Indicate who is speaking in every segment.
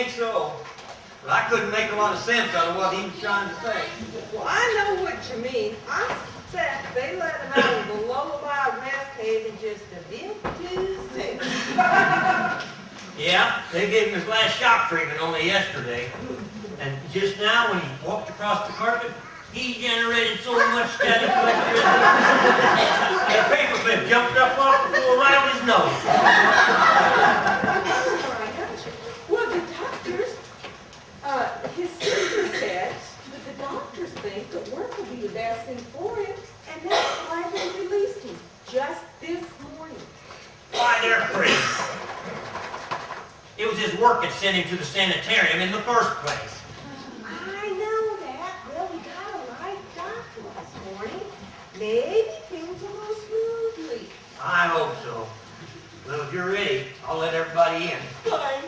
Speaker 1: think so. But I couldn't make a lot of sense out of what he was trying to say.
Speaker 2: Well, I know what you mean. I suspect they let him out of the lullaby rest cave just a bit too soon.
Speaker 1: Yeah, they gave him his last shock treatment only yesterday. And just now, when he walked across the carpet, he generated so much static electricity. The paperclip jumped up off the floor right on his nose.
Speaker 2: Well, the doctors, his sister said that the doctors think that work will be the best thing for him, and that's why they released him just this morning.
Speaker 1: Why, they're free. It was his work that sent him to the sanitarium in the first place.
Speaker 2: I know that. Well, we got a live doctor this morning. Maybe things will go smoothly.
Speaker 1: I hope so. Well, if you're ready, I'll let everybody in.
Speaker 2: Fine.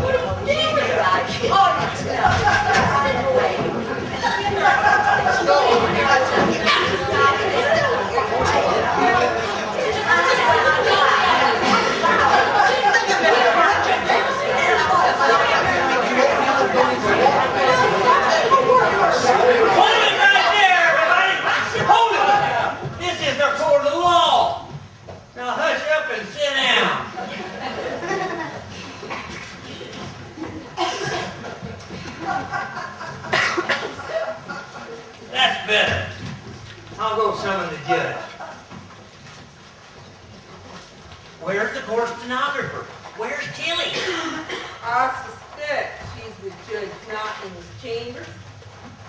Speaker 3: What are you doing, guys? Oh, that's enough. Out of the way.
Speaker 1: Hold it right there, everybody! Hold it! This is the court of law. Now hush up and sit down. That's better. I'll go summon the judge. Where's the court stenographer? Where's Tilly?
Speaker 2: I suspect she's with Judge Knott in his chambers.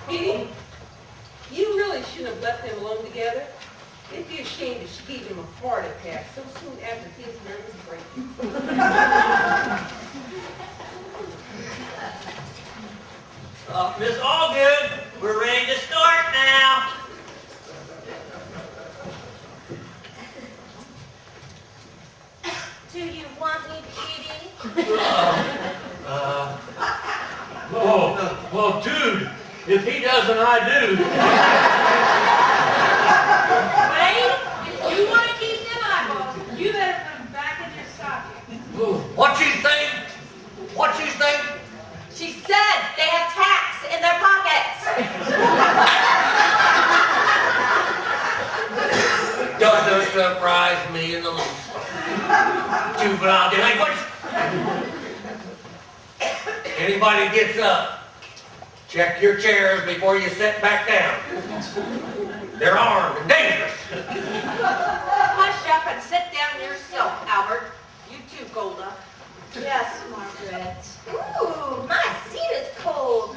Speaker 2: Petey, you really shouldn't have left them alone together. It'd be a shame if she gave him a heart attack so soon after his nervous breakdown.
Speaker 1: Miss Allgood, we're ready to start now.
Speaker 3: Do you want me, Petey?
Speaker 1: Well, dude, if he doesn't, I do.
Speaker 4: Wade, if you want to keep them eyeballs, you better put them back in your socket.
Speaker 1: What you think? What you think?
Speaker 3: She said they have tacks in their pockets.
Speaker 1: Doesn't surprise me in the least. Juvenile delinquents. Anybody gets up, check your chairs before you sit back down. They're armed and dangerous.
Speaker 3: Hush up and sit down yourself, Albert. You too, Golda. Yes, Margaret. Ooh, my seat is cold.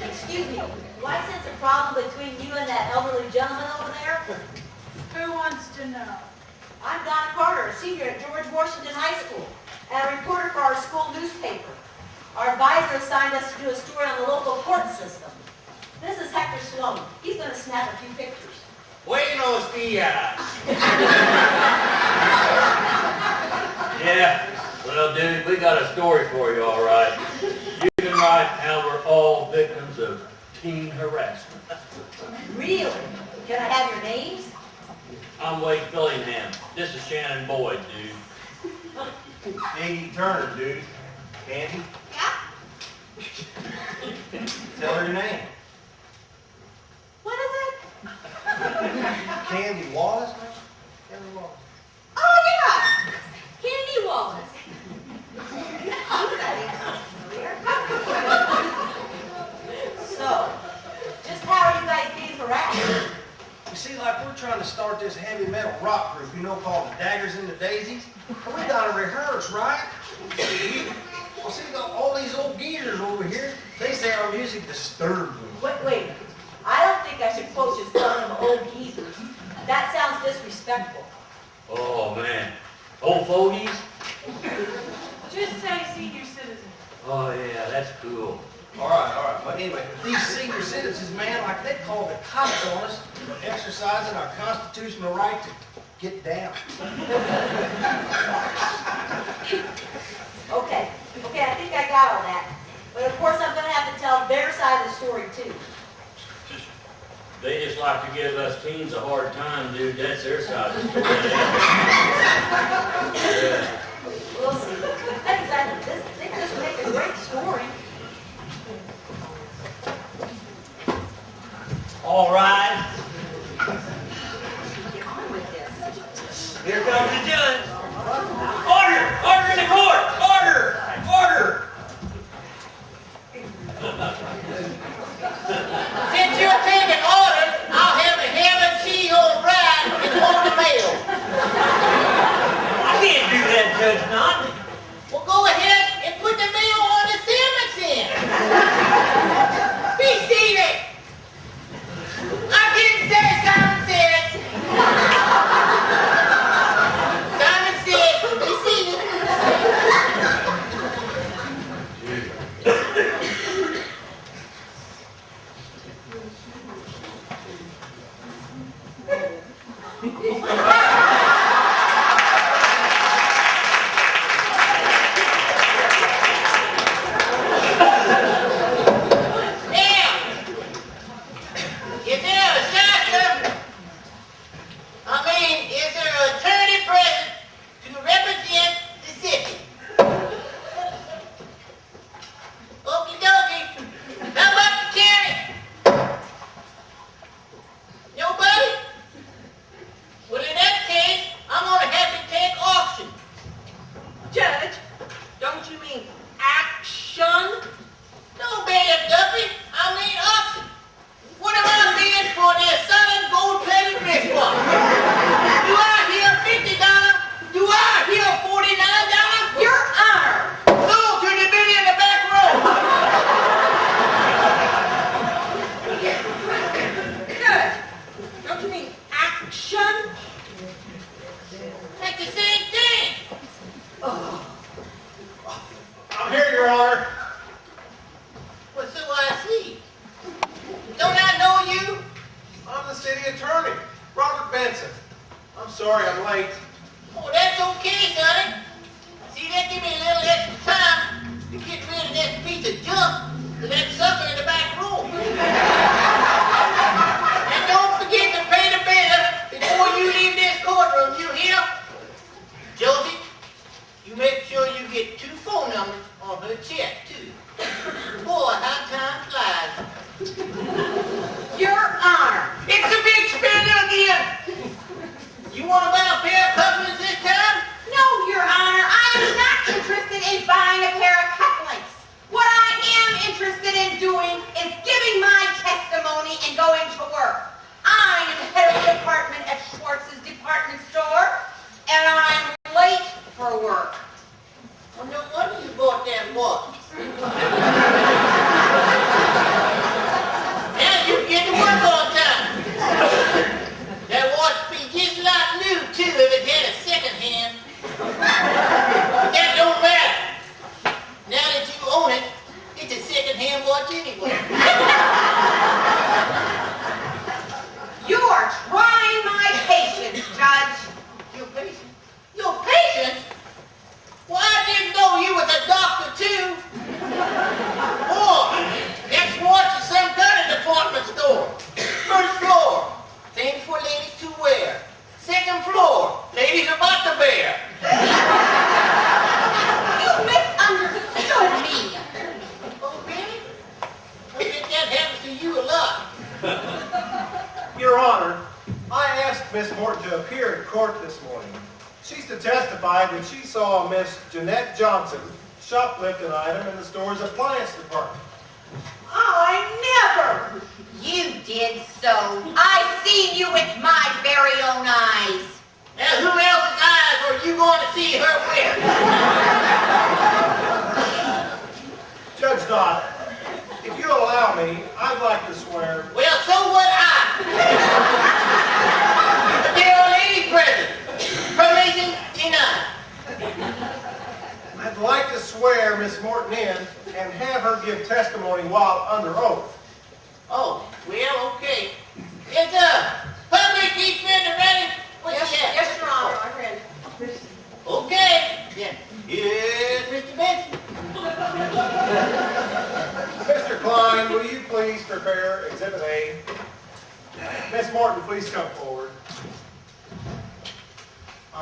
Speaker 3: Excuse me, why sense a problem between you and that elderly gentleman over there?
Speaker 4: Who wants to know?
Speaker 3: I'm Donna Carter, a senior at George Washington High School, and a reporter for our school newspaper. Our advisor assigned us to do a story on the local court system. This is Hector Sloan. He's going to snap a few pictures.
Speaker 1: Buenos dias. Yeah, well, dude, we got a story for you, all right. You can write how we're all victims of teen harassment.
Speaker 3: Really? Can I have your names?
Speaker 1: I'm Wade Fillingham. This is Shannon Boyd, dude. Andy Turner, dude. Candy?
Speaker 3: Yeah?
Speaker 1: Tell her your name.
Speaker 3: What is it?
Speaker 1: Candy Wallace? Candy Wallace.
Speaker 3: Oh, yeah! Candy Wallace. So, just how are you guys being harassed?
Speaker 5: You see, like we're trying to start this heavy metal rock group, you know, called the Daggers and the Daisies. And we gotta rehearse, right? Well, see, all these old geezers over here, they say our music disturbs them.
Speaker 3: Wait. I don't think I should quote just calling them old geezers. That sounds disrespectful.
Speaker 1: Oh, man. Old fogies?
Speaker 4: Just say senior citizen.
Speaker 1: Oh, yeah, that's cool.
Speaker 5: All right. But anyway, these senior citizens, man, like they call the cops on us for exercising our constitutional right to get down.
Speaker 3: Okay, I think I got all that. But of course I'm going to have to tell their side of the story too.
Speaker 6: They just like to give us teens a hard time, dude. That's their side of the story. Yeah.
Speaker 3: We'll see. Exactly. They just make a great story.
Speaker 1: All right,
Speaker 3: Get on with this.
Speaker 1: here comes the judge. Order! Order in the court! Order! Order!
Speaker 7: Since you're taking orders, I'll have a ham and cheese on ride and on the mail.
Speaker 1: I can't do that, Judge Knott.
Speaker 7: Well, go ahead and put the mail on the sandwich then. Be seated. I didn't say Simon said. Simon said, be seated. Is there an attorney present to represent the city? Okie dokie. How about the county? Nobody? Well, in that case, I'm going to have to take auction.
Speaker 2: Judge, don't you mean action?
Speaker 7: No, Mayor Duffy, I mean auction. What am I bidding for this solid gold-plated wristwatch? Do I hear $50? Do I hear $49?
Speaker 2: Your Honor!
Speaker 7: Sold to the biddy in the back row.
Speaker 2: Judge, don't you mean action?
Speaker 7: That's the same thing.
Speaker 5: I'm here, Your Honor.
Speaker 7: Well, so I see. Don't I know you?
Speaker 5: I'm the city attorney, Robert Benson. I'm sorry I'm late.
Speaker 7: Oh, that's okay, sonny. See, that give me a little extra time to get rid of that piece of junk to that sucker in the back room. And don't forget to pay the bill before you leave this courtroom, you hear? Josie, you make sure you get 2 phone numbers on her check, too. Boy, how time flies.
Speaker 2: Your Honor!
Speaker 7: It's a big spender again! You want to buy a pair of cufflinks this time?
Speaker 8: No, Your Honor, I am not interested in buying a pair of cufflinks. What I am interested in doing is giving my testimony and going to work. I am head of the department at Schwartz's department store, and I'm late for work.
Speaker 7: Well, no wonder you bought that watch. Now you get to work on time. That watch be just like new, too, if it had a second hand. That don't matter. Now that you own it, it's a second-hand watch anyway.
Speaker 8: You are trying my patience, Judge.
Speaker 7: Your patient? Your patient? Well, I didn't know you was a doctor, too. Boy, next watch is some kind of department store. First floor, things for ladies to wear. Second floor, ladies about to bear.
Speaker 8: You misunderstood me.
Speaker 7: Oh, really? I bet that happens to you a lot.
Speaker 5: Your Honor, I asked Miss Morton to appear in court this morning. She's to testify that she saw Miss Jeanette Johnson shoplift an item in the store's appliance department.
Speaker 8: I never. You did so. I seen you with my very own eyes.
Speaker 7: Now, who else's eyes are you going to see her with?
Speaker 5: Judge Dodd, if you'll allow me, I'd like to swear.
Speaker 7: Well, so would I. But there are ladies present. Permission denied.
Speaker 5: I'd like to swear Miss Morton in and have her give testimony while under oath.
Speaker 7: Oh, well, okay. Is public defender ready? What's that?
Speaker 2: Yes, Your Honor, I'm ready.
Speaker 7: Okay. Then, here's Mr. Benson.
Speaker 5: Mr. Klein, will you please prepare Exhibit A?
Speaker 9: Morton please come forward?
Speaker 7: Go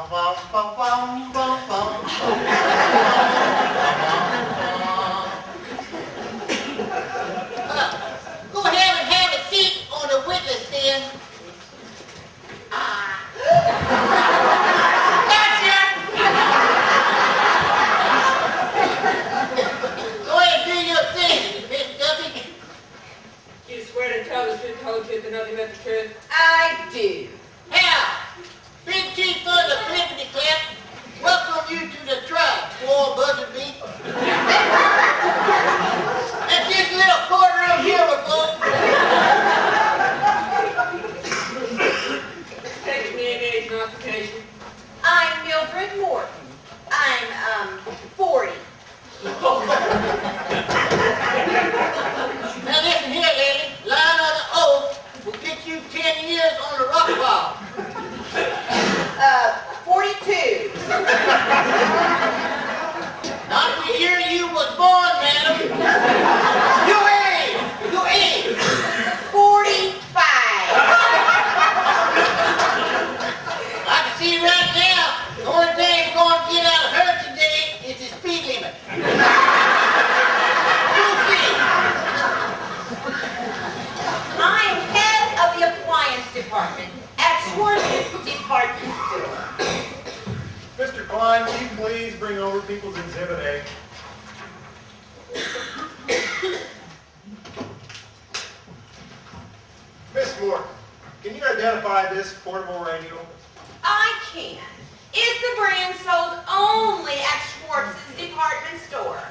Speaker 7: ahead and have a seat on the witness stand. Gotcha! Go ahead and do your thing, Miss Duffy.
Speaker 2: You swear to tell the truth, the whole truth, and nothing but the truth?
Speaker 3: I do.
Speaker 7: Now, Big Chief for the Flippity Clap, welcome you to the tribe, Squaw Buzzardby. That's just a little quarter of humor, folks.
Speaker 2: Take your name, age, and occupation.
Speaker 3: I'm Mildred Morton. I'm, 40.
Speaker 7: Now listen here, lady. Line of the oath will get you 10 years on the rock wall.
Speaker 3: 42.
Speaker 7: Not the year you was born, madam. Your age.
Speaker 3: 45.
Speaker 7: I can see right now, the only thing that's going to get out of her today is the speed limit. You'll see.
Speaker 3: I'm head of the appliance department at Schwartz's department store.
Speaker 9: Mr. Klein, will you please bring over People's Exhibit A? Miss Morton, can you identify this portable radio?
Speaker 3: I can. It's a brand sold only at Schwartz's department store.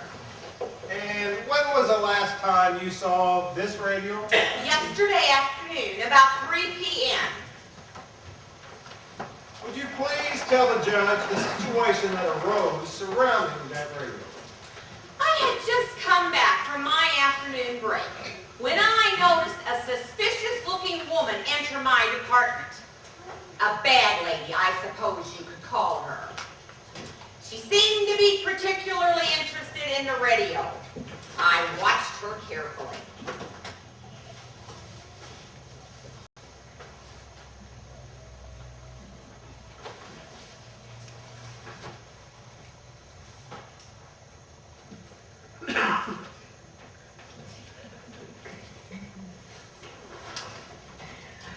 Speaker 9: And when was the last time you saw this radio?
Speaker 3: Yesterday afternoon, about 3 p.m.
Speaker 9: Would you please tell the judge the situation that arose surrounding that radio?
Speaker 3: I had just come back from my afternoon break when I noticed a suspicious-looking woman enter my department. A bad lady, I suppose you could call her. She seemed to be particularly interested in the radio. I watched her carefully.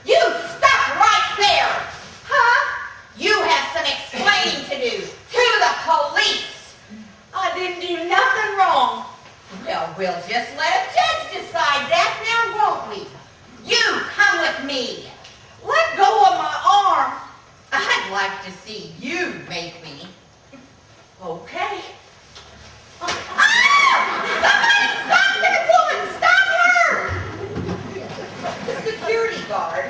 Speaker 3: You stop right there! Huh? You have some explaining to do to the police. I didn't do nothing wrong. Well, we'll just let a judge decide that now, won't we? You come with me. Let go of my arm. I'd like to see you make me. Okay. Ah! Somebody stop that woman! Stop her! The security guard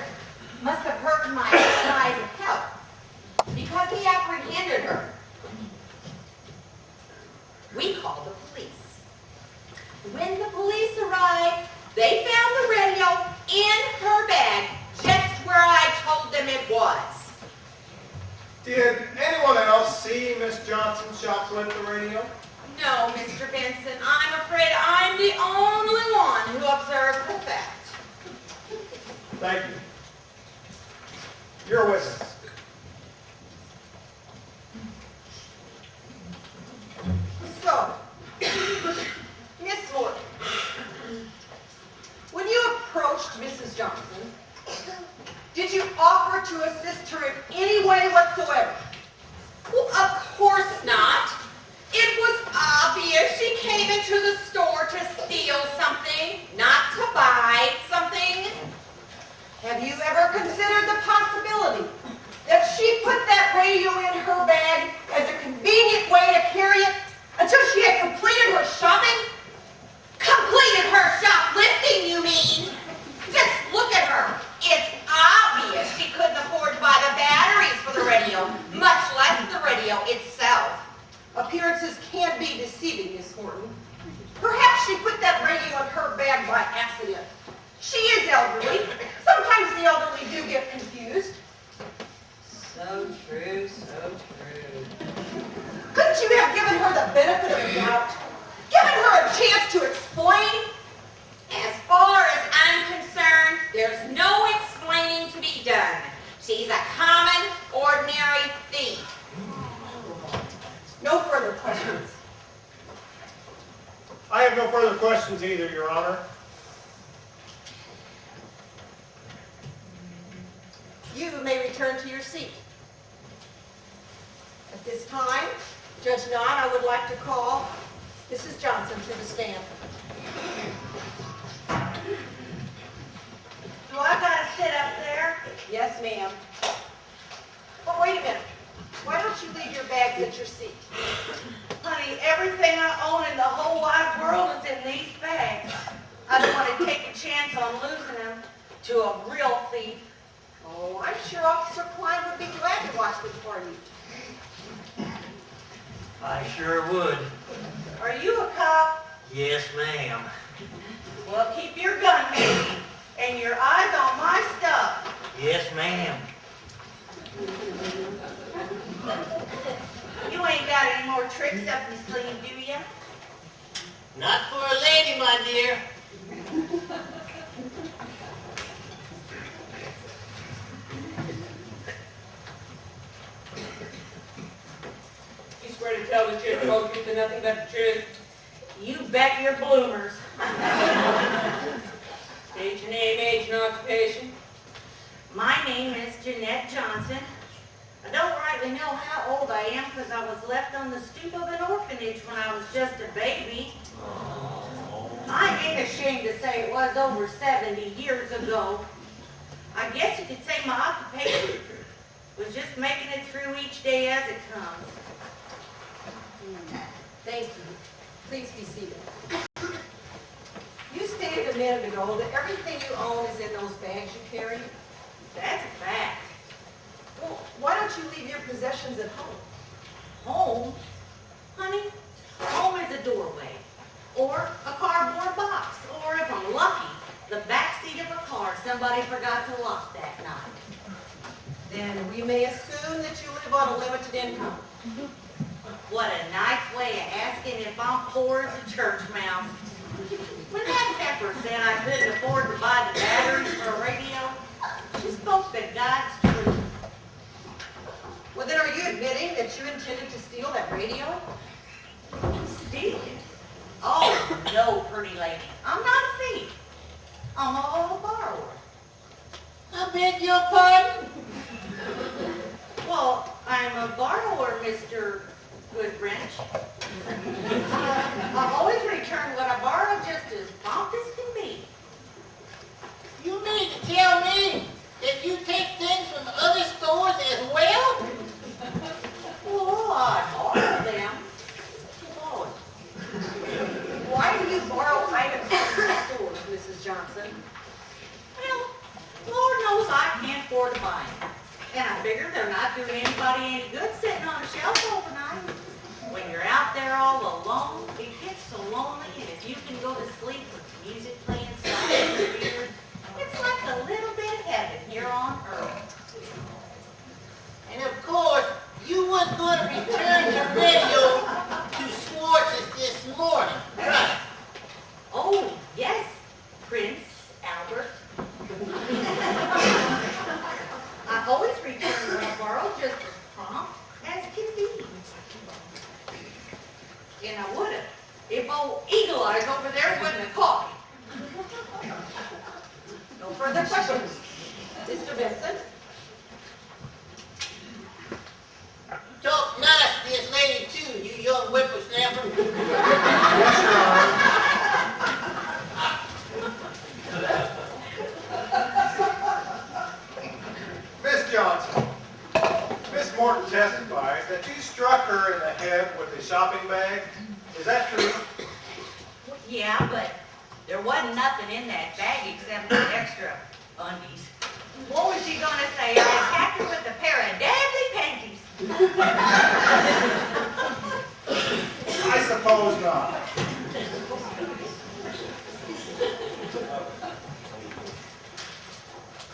Speaker 3: must have heard my cries of help because he apprehended her. We called the police. When the police arrived, they found the radio in her bag just where I told them it was.
Speaker 9: Did anyone else see Miss Johnson shoplift the radio?
Speaker 3: No, Mr. Benson, I'm afraid I'm the only one who observed the fact.
Speaker 9: Thank you. You're a witness.
Speaker 3: So, Miss Morton, when you approached Mrs. Johnson, did you offer to assist her in any way whatsoever? Well, of course not. It was obvious she came into the store to steal something, not to buy something. Have you ever considered the possibility that she put that radio in her bag as a convenient way to carry it until she had completed her shopping? Completed her shoplifting, you mean? Just look at her. It's obvious she couldn't afford to buy the batteries for the radio, much less the radio itself. Appearances can be deceiving, Miss Morton. Perhaps she put that radio in her bag by accident. She is elderly. Sometimes the elderly do get confused. So true, so true. Couldn't you have given her the benefit of the doubt? Given her a chance to explain? As far as I'm concerned, there's no explaining to be
Speaker 8: be done. She's a common, ordinary thief. No further questions.
Speaker 9: I have no further questions either, Your Honor.
Speaker 3: You may return to your seat. At this time, Judge Knott, I would like to call Mrs. Johnson to the stand.
Speaker 8: Do I gotta sit up there?
Speaker 3: Yes, ma'am. But wait a minute. Why don't you leave your bags at your seat?
Speaker 8: Honey, everything I own in the whole wide world is in these bags. I don't want to take a chance on losing them to a real thief.
Speaker 3: Oh, I'm sure Officer Klein would be glad to watch them for you.
Speaker 1: I sure would.
Speaker 8: Are you a cop?
Speaker 1: Yes, ma'am.
Speaker 8: Well, keep your gun handy and your eyes on my stuff.
Speaker 1: Yes, ma'am.
Speaker 8: You ain't got any more tricks up your sleeve, do ya?
Speaker 7: Not for a lady, my dear.
Speaker 2: You swear to tell the truth, the whole truth, and nothing but the truth.
Speaker 8: You bet your bloomers.
Speaker 2: State your name, age, and occupation.
Speaker 8: My name is Jeanette Johnson. I don't rightly know how old I am because I was left on the stoop of an orphanage when I was just a baby. I ain't ashamed to say it was over 70 years ago. I guess you could say my occupation was just making it through each day as it comes.
Speaker 3: Thank you. Please be seated. You stated a minute ago that everything you own is in those bags you carry.
Speaker 8: That's a fact.
Speaker 3: Well, why don't you leave your possessions at home?
Speaker 8: Home? Honey, home is a doorway, or a cardboard box, or if I'm lucky, the back seat of a car somebody forgot to lock that night.
Speaker 3: Then we may assume that you live on a limited income.
Speaker 8: What a nice way of asking if I'm poor as a church mouse. When that Pepper said I couldn't afford to buy the batteries for a radio, she spoke the God's truth.
Speaker 3: Well, then are you admitting that you intended to steal that radio?
Speaker 8: Steal it? Oh, no, pretty lady. I'm not a thief. I'm a borrower.
Speaker 7: I beg your pardon?
Speaker 8: Well, I'm a borrower, Mr. Goodwrench. I always return what I borrow just as prompt as can be.
Speaker 7: You mean to tell me that you take things from other stores as well?
Speaker 8: Oh, I borrow them. Lord.
Speaker 3: Why do you borrow items from the stores, Mrs. Johnson?
Speaker 8: Well, Lord knows I can't afford to buy them. And I figure they're not doing anybody any good sitting on a shelf overnight. When you're out there all alone, it gets so lonely, and if you can go to sleep with music playing silent in your ears, it's like a little bit of heaven here on earth.
Speaker 7: And of course, you weren't going to return your radio to Schwartz's this morning, right?
Speaker 8: Oh, yes, Prince Albert. I always return what I borrow just as prompt as can be. And I would have if old Eagle Eyes over there wouldn't have caught me.
Speaker 3: No further questions. Mr. Vincent?
Speaker 7: Talk nice to this lady too, you young whippersnapper.
Speaker 9: Yes, Your Honor. Miss Johnson, Miss Morton testifies that you struck her in the head with a shopping bag. Is that true?
Speaker 8: Yeah, but there wasn't nothing in that bag except for extra undies. What was she gonna say? I attacked her with a pair of deadly panties.
Speaker 9: I suppose not.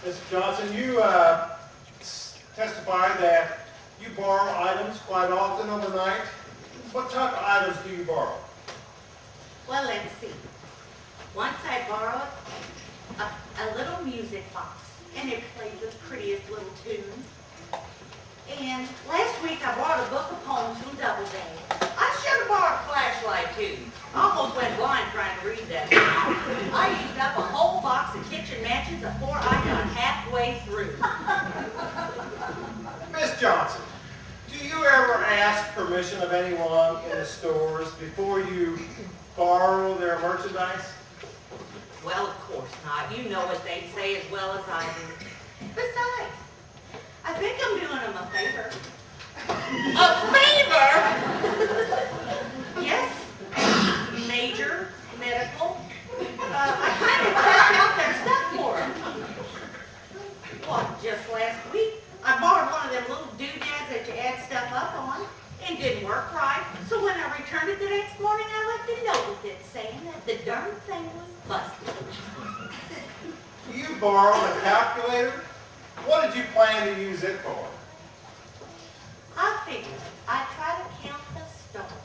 Speaker 9: Mr. Johnson, you testified that you borrow items quite often overnight. What type of items do you borrow?
Speaker 8: Well, let's see. Once I borrowed a little music box, and it played the prettiest little tune. And last week I bought a book of poems from Doubleday. I should have bought a flashlight too. Almost went blind trying to read that. I used up a whole box of kitchen matches before I got halfway through.
Speaker 9: Miss Johnson, do you ever ask permission of anyone in the stores before you borrow their merchandise?
Speaker 8: Well, of course not. You know what they say as well as I do. Besides, I think I'm doing them a favor.
Speaker 7: A favor?
Speaker 8: Yes, major, medical. I kind of checked out their stuff for them. Well, just last week, I borrowed one of them little doodads that you add stuff up on. It didn't work right, so when I returned it the next morning, I left a note with it saying that the darn thing was busted.
Speaker 9: You borrowed a calculator? What did you plan to use it for?
Speaker 8: I figured I'd try to count the stars.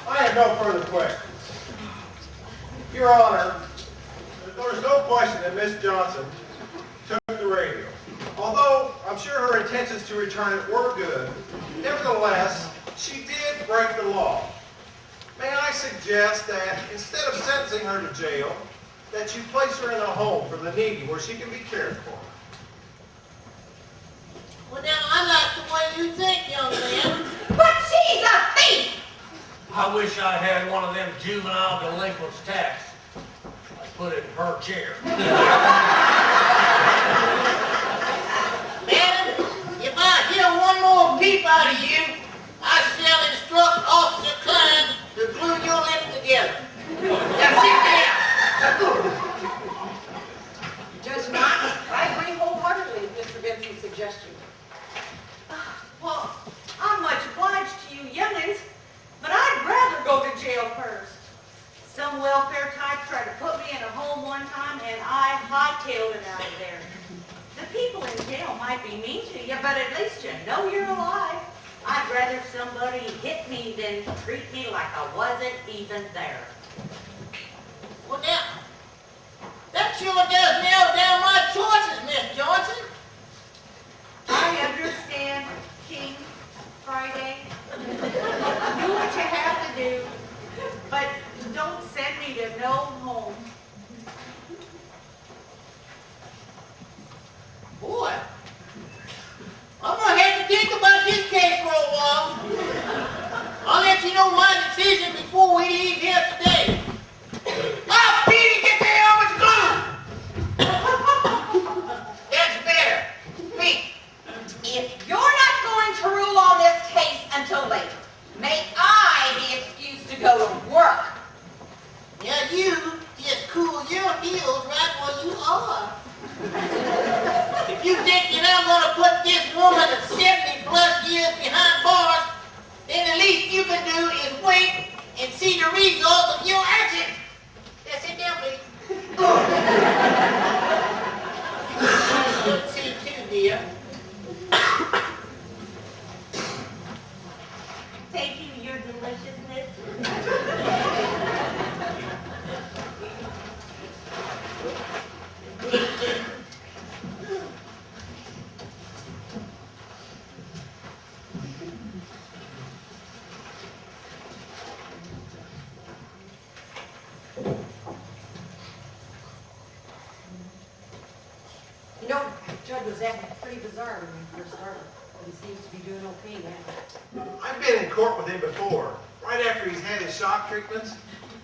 Speaker 9: I have no further questions. Your Honor, there's no question that Miss Johnson took the radio. Although I'm sure her intentions to return it were good, nevertheless, she did break the law. May I suggest that instead of sentencing her to jail, that you place her in a home for the needy where she can be cared for?
Speaker 7: Well, now, I like the way you think, young man.
Speaker 8: But she's a thief!
Speaker 1: I wish I had one of them juvenile delinquents tax. I'd put it in her chair.
Speaker 7: Madam, if I hear one more peep out of you, I shall instruct Officer Klein to glue your lips together. Now sit down.
Speaker 2: Judge Knox, I agree wholeheartedly with Mr. Benson's suggestion.
Speaker 8: Well, I'm much obliged to you youngins, but I'd rather go to jail first. Some welfare type tried to put me in a home one time, and I hightailed it out of there. The people in jail might be mean to you, but at least you know you're alive. I'd rather somebody hit me than treat me like I wasn't even there.
Speaker 7: Well, now, that sure does nail down my choices, Miss Johnson.
Speaker 8: I understand, King Friday. Do what you have to do, but don't send me to no home.
Speaker 7: Boy, I'm going to have to think about this case for a while. I'll let you know my decision before we leave here today. Now, Petey, get the helmet glue! That's better. Speak.
Speaker 8: If you're not going to rule on this case until later, may I be excused to go to work.
Speaker 7: Now, you just cool your heels right where you are. If you think that I'm going to put this woman of 70 plus years behind bars, then the least you can do is wait and see the results of your actions. Now sit down, please. Good to see you too, dear.
Speaker 8: Thank you, your deliciousness.
Speaker 2: You know, Judge was acting pretty bizarre when we first started, but he seems to be doing okay now.
Speaker 9: I've been in court with him before. Right after he's had his shock treatments,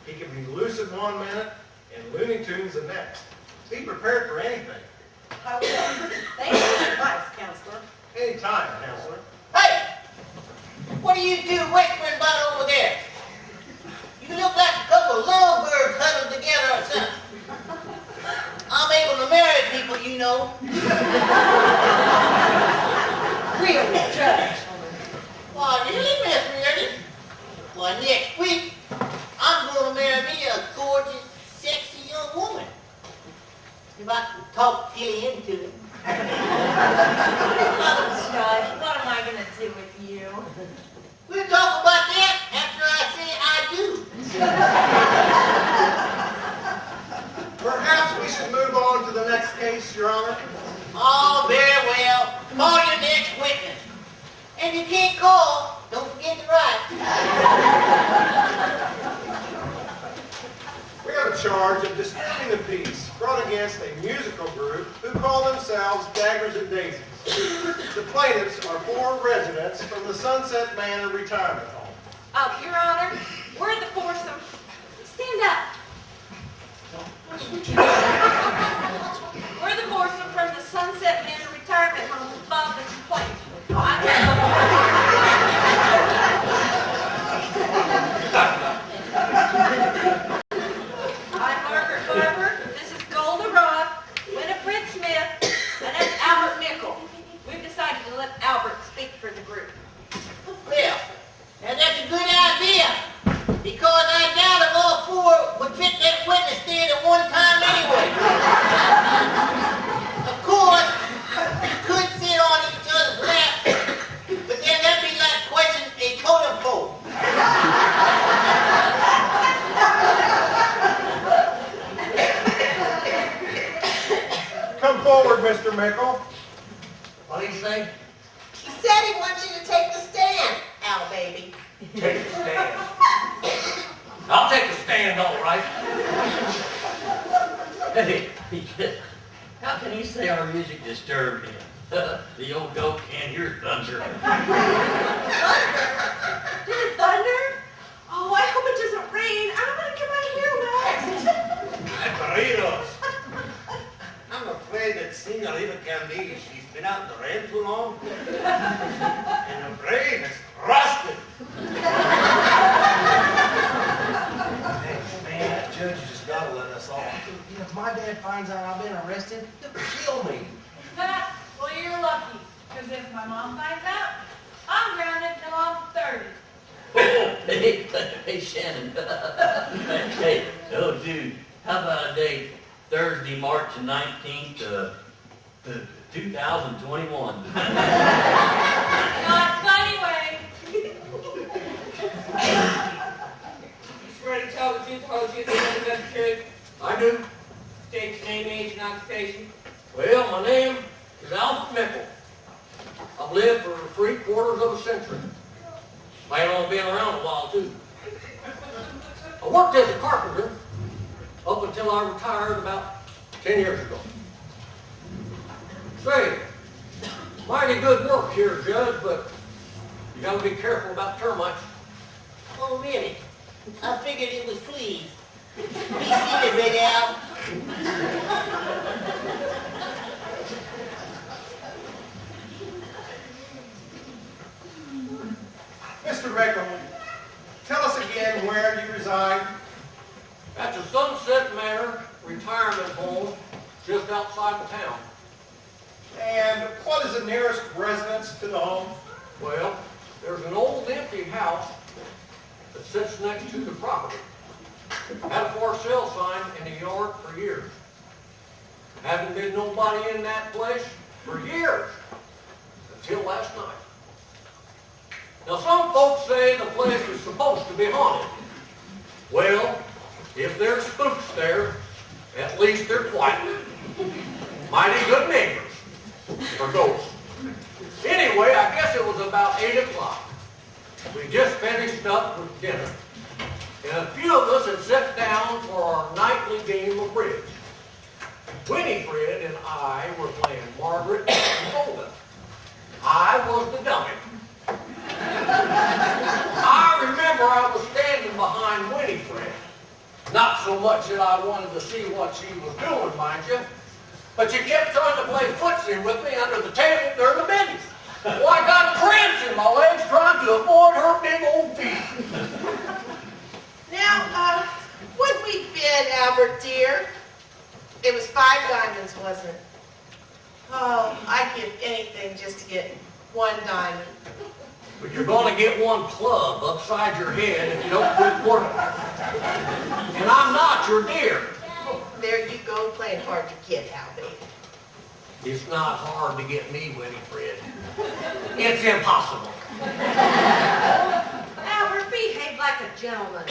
Speaker 9: he can be lucid one minute and Looney Tunes the next. Be prepared for anything.
Speaker 2: Thank you for your advice, Counselor.
Speaker 9: Anytime, counselor.
Speaker 7: Hey! What do you two whispering about over there? You look like a couple of lovebirds huddled together or something. I'm able to marry people, you know.
Speaker 2: Really, Judge?
Speaker 7: Why, really, Miss Reardon? Why, next week, I'm going to marry me a gorgeous, sexy young woman. If I can talk Tilly into it.
Speaker 8: Oh, Judge, what am I going to do with you?
Speaker 7: We'll talk about that after I say I do.
Speaker 9: Perhaps we should move on to the next case, Your Honor.
Speaker 7: Oh, very well. Call your next witness. And if you can't call, don't forget to write.
Speaker 9: We have a charge of disturbing the peace brought against a musical group who call themselves Daggers and Daisies. The plaintiffs are 4 residents from the Sunset Manor retirement home.
Speaker 8: Your Honor, we're the foursome. Stand up. We're the foursome from the Sunset Manor retirement home who filed the complaint. I'm Margaret Barber. This is Golda Roth, Winifred Smith, and that's Albert Nickel. We've decided to let Albert speak for the group.
Speaker 7: Well, now that's a good idea, because I doubt if all 4 would fit that witness stand at one time anyway. Of course, we could sit on each other's laps, but then that'd be like questioning a totem pole.
Speaker 9: Come forward, Mr. Mickle.
Speaker 1: What do you say?
Speaker 8: He said he wants you to take the stand, Al baby.
Speaker 1: Take the stand. I'll take the stand, all right. Hey, how can you say our music disturbed him? The old goat can't hear thunder.
Speaker 8: Did it thunder? Oh, I hope it doesn't rain. I'm gonna get my hair wet.
Speaker 1: Barritos. I'm afraid that Senorita Candice, she's been out in the rain too long. And her brain is rusted.
Speaker 5: Hey, man, that judge just gotta let us off. If my dad finds out I've been arrested, he'll kill me.
Speaker 4: Well, you're lucky, because if my mom finds out, I'm grounded till I'm 30.
Speaker 1: Hey, Shannon. Hey, oh, dude, how about a day Thursday, March 19th, 2021?
Speaker 4: Not funny way.
Speaker 2: You swear to tell the truth, the whole truth, and nothing but the truth?
Speaker 1: I do.
Speaker 2: State your name, age, and occupation.
Speaker 1: Well, my name is Albert Mickle. I've lived for 3/4 of a century. Plan on being around a while, too. I worked as a carpenter up until I retired about 10 years ago. Say, mighty good work here, Judge, but you gotta be careful about termites.
Speaker 7: Oh, really? I figured it was fleas. Be seated, Big Al.
Speaker 9: Mr. Mickle, tell us again where you reside.
Speaker 1: At the Sunset Manor retirement home just outside of town.
Speaker 9: And what is the nearest residence to the home?
Speaker 1: Well, there's an old empty house that sits next to the property. Had a for sale sign in the yard for years. Haven't been nobody in that place for years, until last night. Now some folks say the place is supposed to be haunted. Well, if there's spooks there, at least they're quiet. Mighty good neighbors for ghosts. Anyway, I guess it was about 8 o'clock. We just finished up with dinner. And a few of us had sat down for our nightly game of bridge. Winifred and I were playing Margaret and Golda. I was the dummy. I remember I was standing behind Winifred. Not so much that I wanted to see what she was doing, mind you, but she kept trying to play footsie with me under the table during the bennies. Well, I got cramps in my legs trying to avoid her big old feet.
Speaker 8: Now, what we bid, Albert dear? It was 5 diamonds, wasn't it? Oh, I'd give anything just to get 1 diamond.
Speaker 1: But you're going to get 1 club upside your head if you don't quit working. And I'm not your dear.
Speaker 8: There you go, playing hard to get, Al, baby.
Speaker 1: It's not hard to get me, Winifred. It's impossible.
Speaker 8: Albert, behave like a gentleman.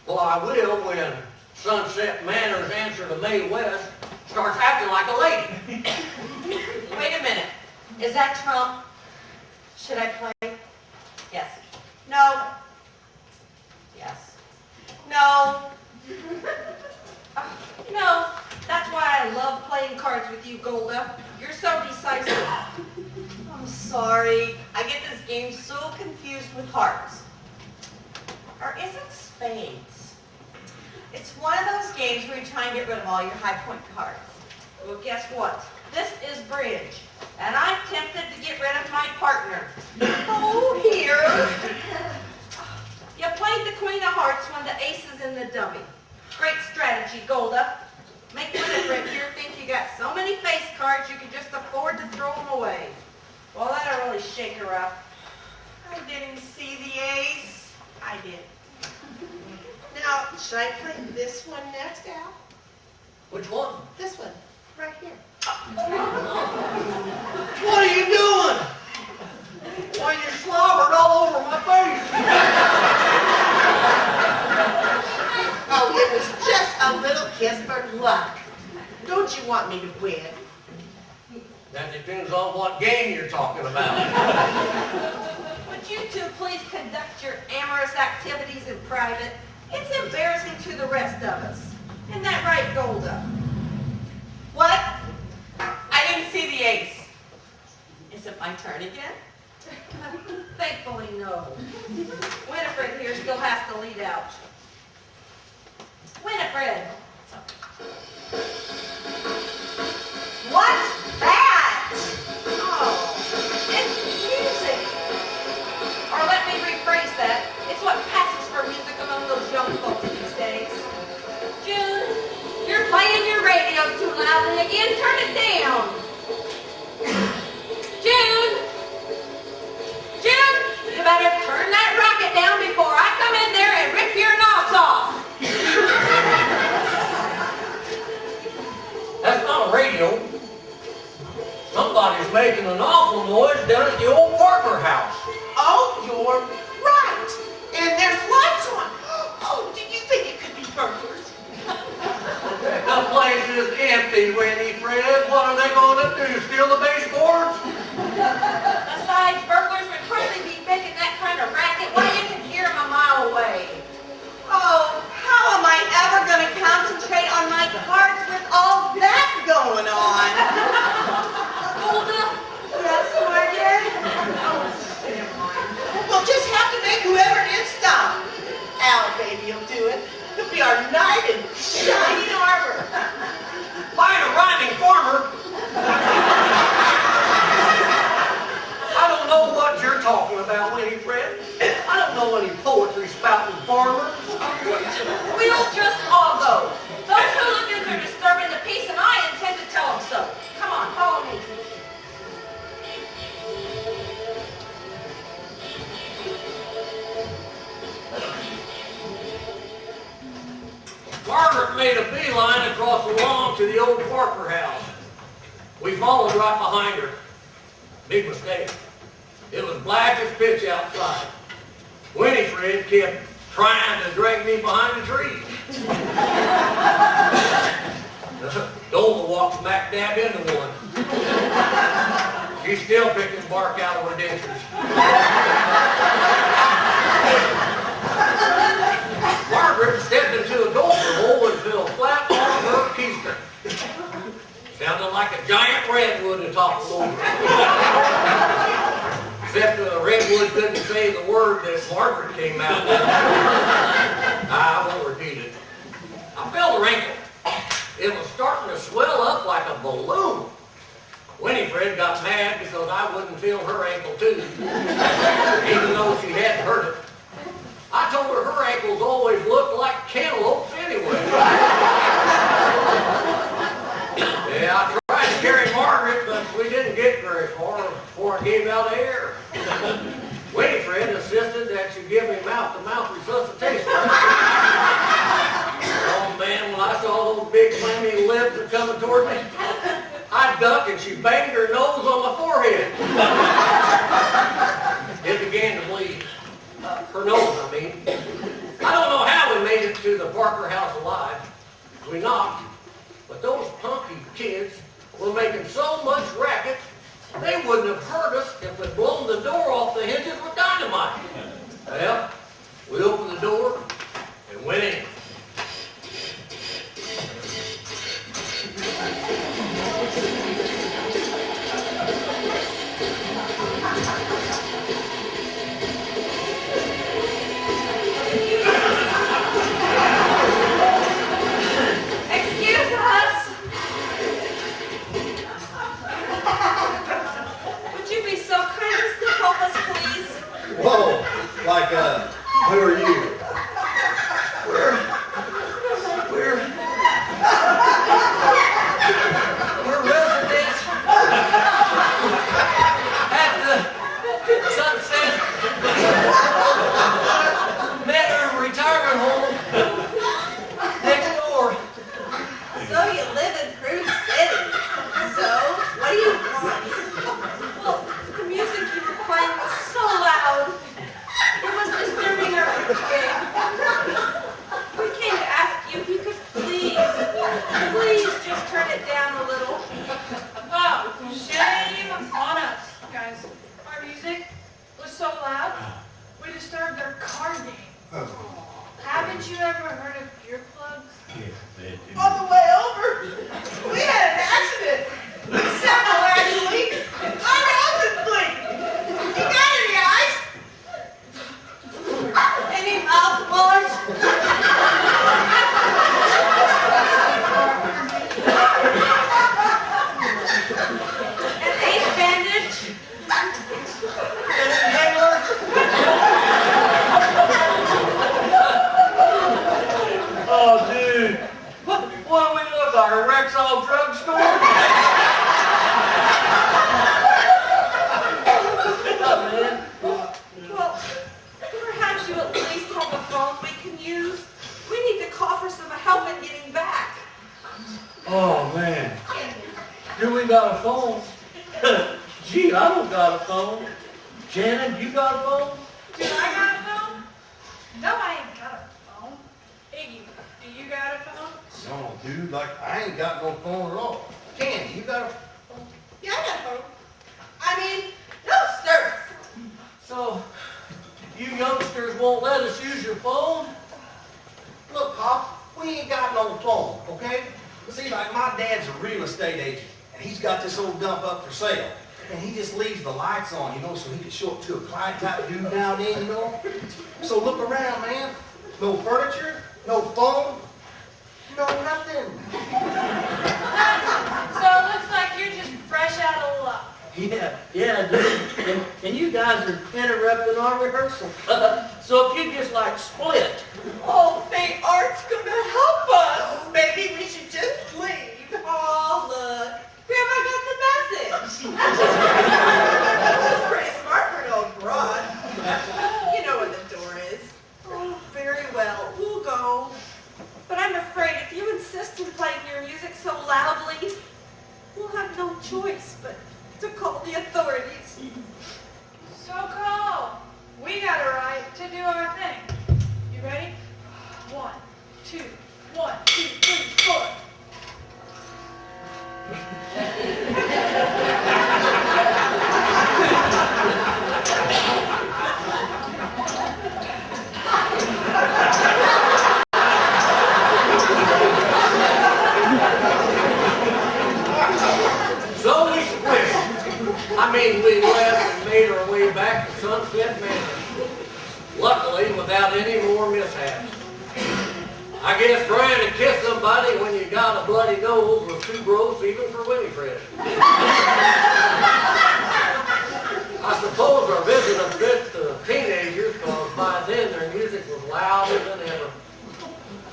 Speaker 1: Well, I will when Sunset Manor's answer to Mae West starts acting like a lady.
Speaker 8: Wait a minute. Is that Trump? Should I play? Yes. No. Yes. No. No. That's why I love playing cards with you, Golda. You're so decisive. I'm sorry. I get this game so confused with hearts. Or is it spades? It's one of those games where you try and get rid of all your high point cards. Well, guess what? This is bridge. And I'm tempted to get rid of my partner. Oh, here. You played the queen of hearts when the ace is in the dummy. Great strategy, Golda. Make Winifred here think you got so many face cards you can just afford to throw them away. Well, that'll really shake her up. I didn't see the ace. I did. Now, should I play this one next, Al?
Speaker 1: Which one?
Speaker 8: This one, right here.
Speaker 1: What are you doing? Why, you slobbered all over my face.
Speaker 8: Oh, it was just a little kiss for luck. Don't you want me to win?
Speaker 1: That depends on what game you're talking about.
Speaker 8: Would you two please conduct your amorous activities in private? It's embarrassing to the rest of us. Isn't that right, Golda? What? I didn't see the ace. Is it my turn again? Thankfully, no. Winifred here still has to lead out. Winifred! What's that? Oh, it's music. Or let me rephrase that. It's what passes for music among those young folks these days. June, you're playing your radio too loudly again. Turn it down. June! June, you better turn that rocket down before I come in there and rip your knobs off.
Speaker 1: That's not a radio. Somebody's making an awful noise down at the old Parker house.
Speaker 8: Oh, you're right. And there's lights on. Oh, do you think it could be burglars?
Speaker 1: The place is empty, Winifred. What are they going to do? Steal the baseboards?
Speaker 8: Besides, burglars would hardly be making that kind of racket. Why, you can hear them a mile away. Oh, how am I ever going to concentrate on my cards with all that going on? Golda? Yes, my dear? Oh, never mind. We'll just have to make whoever it is stop. Al, baby, will do it. He'll be our knight in shining armor.
Speaker 1: Find a rhyming farmer. I don't know what you're talking about, Winifred. I don't know any poetry spouting farmers.
Speaker 8: We'll just all go. Those hooligans are disturbing the peace, and I intend to tell them so. Come on, follow me.
Speaker 1: Margaret made a beeline across the lawn to the old Parker house. We followed right behind her. Big mistake. It was black as pitch outside. Winifred kept trying to drag me behind the tree. Golda walked smack dab into one. She's still picking bark out of her dentures. Margaret stepped into a gopher hole and fell flat on her keister. Sounded like a giant redwood had toppled over. Except the redwood couldn't say the word that Margaret came out with. I won't repeat it. I felt her ankle. It was starting to swell up like a balloon. Winifred got mad because I wouldn't feel her ankle too, even though she hadn't hurt it. I told her her ankles always looked like cantaloupes anyway. Yeah, I tried to carry Margaret, but we didn't get very far before I gave out air. Winifred insisted that she give me mouth-to-mouth resuscitation. Oh man, when I saw those big flaming lips that coming toward me, I ducked and she banged her nose on my forehead. It began to bleed. Her nose, I mean. I don't know how we made it to the Parker house alive. we knocked, but those punky kids were making so much racket, they wouldn't have hurt us if we'd blown the door off the hinges with dynamite. Well, we opened the door and went in.
Speaker 4: Excuse us.
Speaker 2: Would you be so kind as to help us, please?
Speaker 5: Whoa, like, who are you?
Speaker 1: We're residents at the Sunset Manor Retirement Home next door.
Speaker 8: So you live in Cruise City. So, what do you want?
Speaker 2: Well, the music you were playing was so loud. It was disturbing our game. We came to ask you if you could please just turn it down a little.
Speaker 4: Oh, shame on us, guys. Our music was so loud, we disturbed their card game. Haven't you ever heard of earplugs?
Speaker 8: On the way over, we had an accident. Several, actually. Ironically. You got any eyes? Any mouthwash?
Speaker 2: An ace bandage?
Speaker 1: An inhaler? Oh, dude. What do we look like, a Rexall drugstore? Oh, man.
Speaker 2: Well, perhaps you at least have a phone we can use. We need to call for some help in getting back.
Speaker 1: Oh, man. Do we got a phone? Gee, I don't got a phone. Shannon, you got a phone?
Speaker 4: Do I got a phone? No, I ain't got a phone. Iggy, do you got a phone?
Speaker 5: No, dude, like, I ain't got no phone at all. Candy, you got a phone?
Speaker 8: Yeah, I got a phone. I mean, no service.
Speaker 1: So, you youngsters won't let us use your phone?
Speaker 5: Look, Pop, we ain't got no phone, okay? See, like, my dad's a real estate agent, and he's got this old dump up for sale. And he just leaves the lights on, you know, so he can show up to a client-type dude now and then, you know? So look around, man. No furniture, no phone, no nothing.
Speaker 4: So it looks like you're just fresh out of luck.
Speaker 1: Yeah, dude. And you guys are interrupting our rehearsal. So if you just like split.
Speaker 8: Oh, Fate Art's gonna help us. Maybe we should just leave. Oh, look. Grandma got the message. That's pretty smart for an old broad. You know where the door is.
Speaker 2: Oh, very well. We'll go. But I'm afraid if you insist on playing your music so loudly, we'll have no choice but to call the authorities.
Speaker 4: So call. We got a right to do our thing. You ready? 1, 2, 1, 2, 3, 4.
Speaker 1: So we split. I mean, we left and made our way back to Sunset Manor. Luckily, without any more mishaps. I guess trying to kiss somebody when you got a bloody nose was too gross even for Winifred. I suppose our visitor fit the teenagers because by then their music was louder than ever.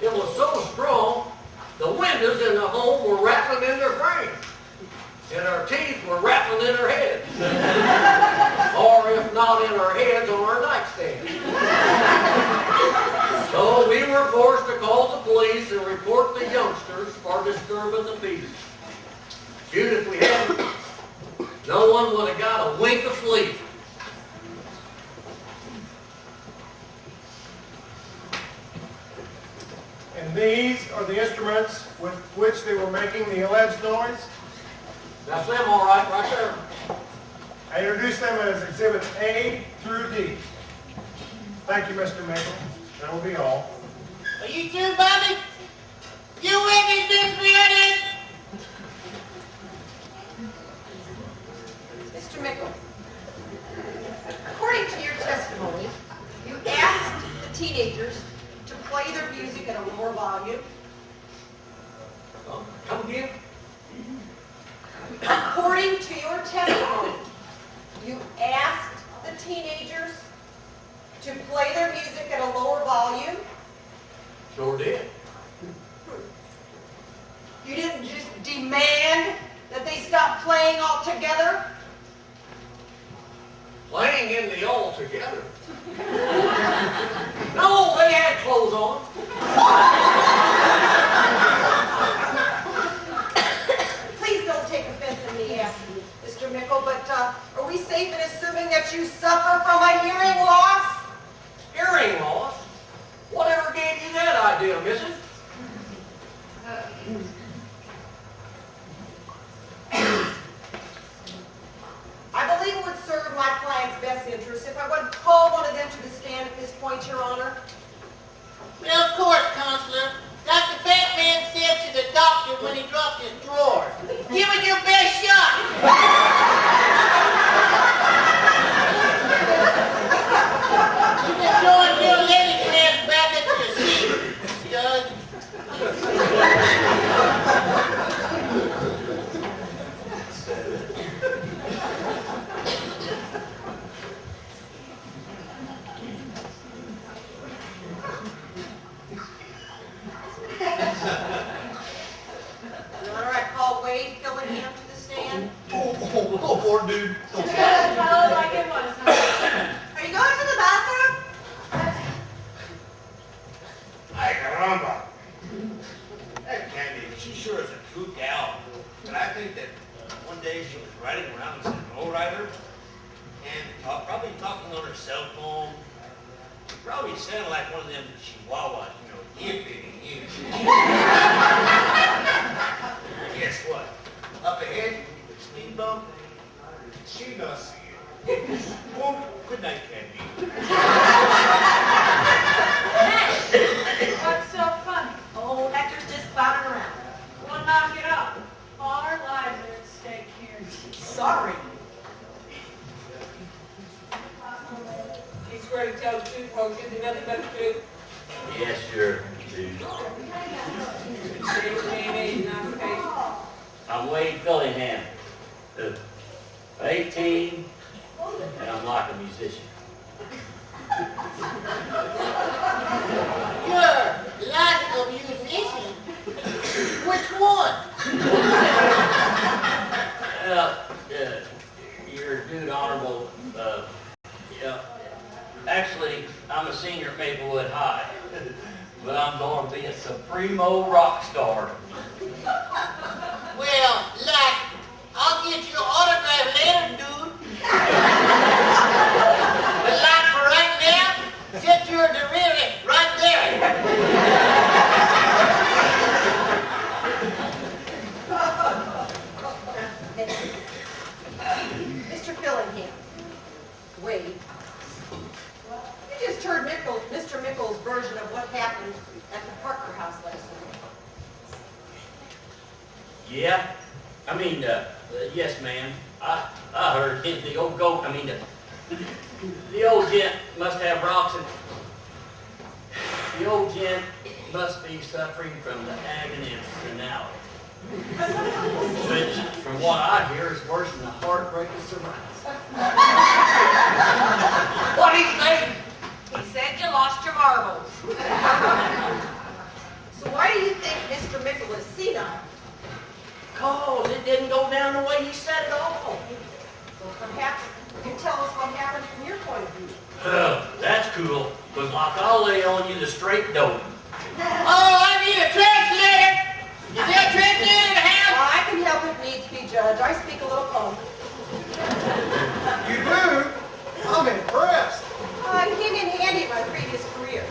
Speaker 1: It was so strong, the windows in the home were rattling in their frames. And our teeth were rattling in our heads. Or if not in our heads, on our nightstand. So we were forced to call the police and report the youngsters for disturbing the peace. Shoot, if we hadn't, no one would have got a wink of sleep.
Speaker 9: And these are the instruments with which they were making the alleged noise?
Speaker 1: That's them, all right, right there.
Speaker 9: I introduce them as exhibits A through D. Thank you, Mr. Mickle. That will be all.
Speaker 7: Are you through, Bobby? You witness this,
Speaker 8: Mr. Mickle, according to your testimony, you asked the teenagers to play their music at a lower volume.
Speaker 1: Come again?
Speaker 8: According to your testimony, you asked the teenagers to play their music at a lower volume.
Speaker 1: Sure did.
Speaker 8: You didn't just demand that they stop playing altogether.
Speaker 1: Playing in the all together. No, they had clothes on.
Speaker 8: Please don't take offense at me asking you, Mr. Mickle, but are we safe in assuming that you suffer from a hearing loss?
Speaker 1: Hearing loss? Whatever gave you that idea, missus?
Speaker 8: I believe it would serve my client's best interest if I would call one of them to the stand at this point, Your Honor.
Speaker 7: Well, of course, Counselor. Dr. Batman said to the doctor when he dropped his drawers, give it your best shot. You just throwing your lady friends back at your seat, Judge.
Speaker 8: Your Honor, I call Wade Fillingham to the stand.
Speaker 1: Oh, poor dude.
Speaker 4: Tell it like it was, huh?
Speaker 8: Are you going to the bathroom?
Speaker 10: Ay, caramba. That Candy, she sure is a true gal. But I think that one day she was riding around as an lowrider and probably talking on her cell phone. She probably sounded like one of them chihuahuas, you know, yipping. Guess what? Up ahead, speed bump. She does see it. Well, good night, Candy.
Speaker 4: What's so funny?
Speaker 8: Oh, Hector's just spouting around.
Speaker 4: We'll knock it off. All our lives are at stake here.
Speaker 8: Sorry.
Speaker 2: You swear to tell the truth, Hogan, and nothing but the truth?
Speaker 6: Yes, sure, dude.
Speaker 2: Say your name, age, and occupation.
Speaker 6: I'm Wade Fillingham, 18, and I'm like a musician.
Speaker 7: You're like a musician. Which one?
Speaker 6: Your dude, Honorable, yeah. Actually, I'm a senior at Maplewood High, but I'm going to be a supremo rock star.
Speaker 7: Well, like, I'll get your autograph later, dude. But like for right now, set your delivery right there.
Speaker 8: Mr. Fillingham, Wade, you just heard Mr. Mickle's version of what happened at the Parker house last night.
Speaker 6: Yeah, I mean, yes, ma'am. I heard the old goat. I mean, the old gent must have rocks, and the old gent must be suffering from the agony of senility, which, from what I hear, is worse than the heartbreak of psoriasis. What do you say?
Speaker 8: He said you lost your marbles. So why do you think Mr. Mickle is senile?
Speaker 6: Cause it didn't go down the way he said it all.
Speaker 8: Well, perhaps you can tell us what happened from your point of view.
Speaker 6: That's cool, but like I'll lay on you the straight dope.
Speaker 7: Oh, I need a translator. Is there a translator in the house?
Speaker 8: I can help if needs be, Judge. I speak a little tongue.
Speaker 5: You do? I'm impressed.
Speaker 8: It came in handy in my previous career.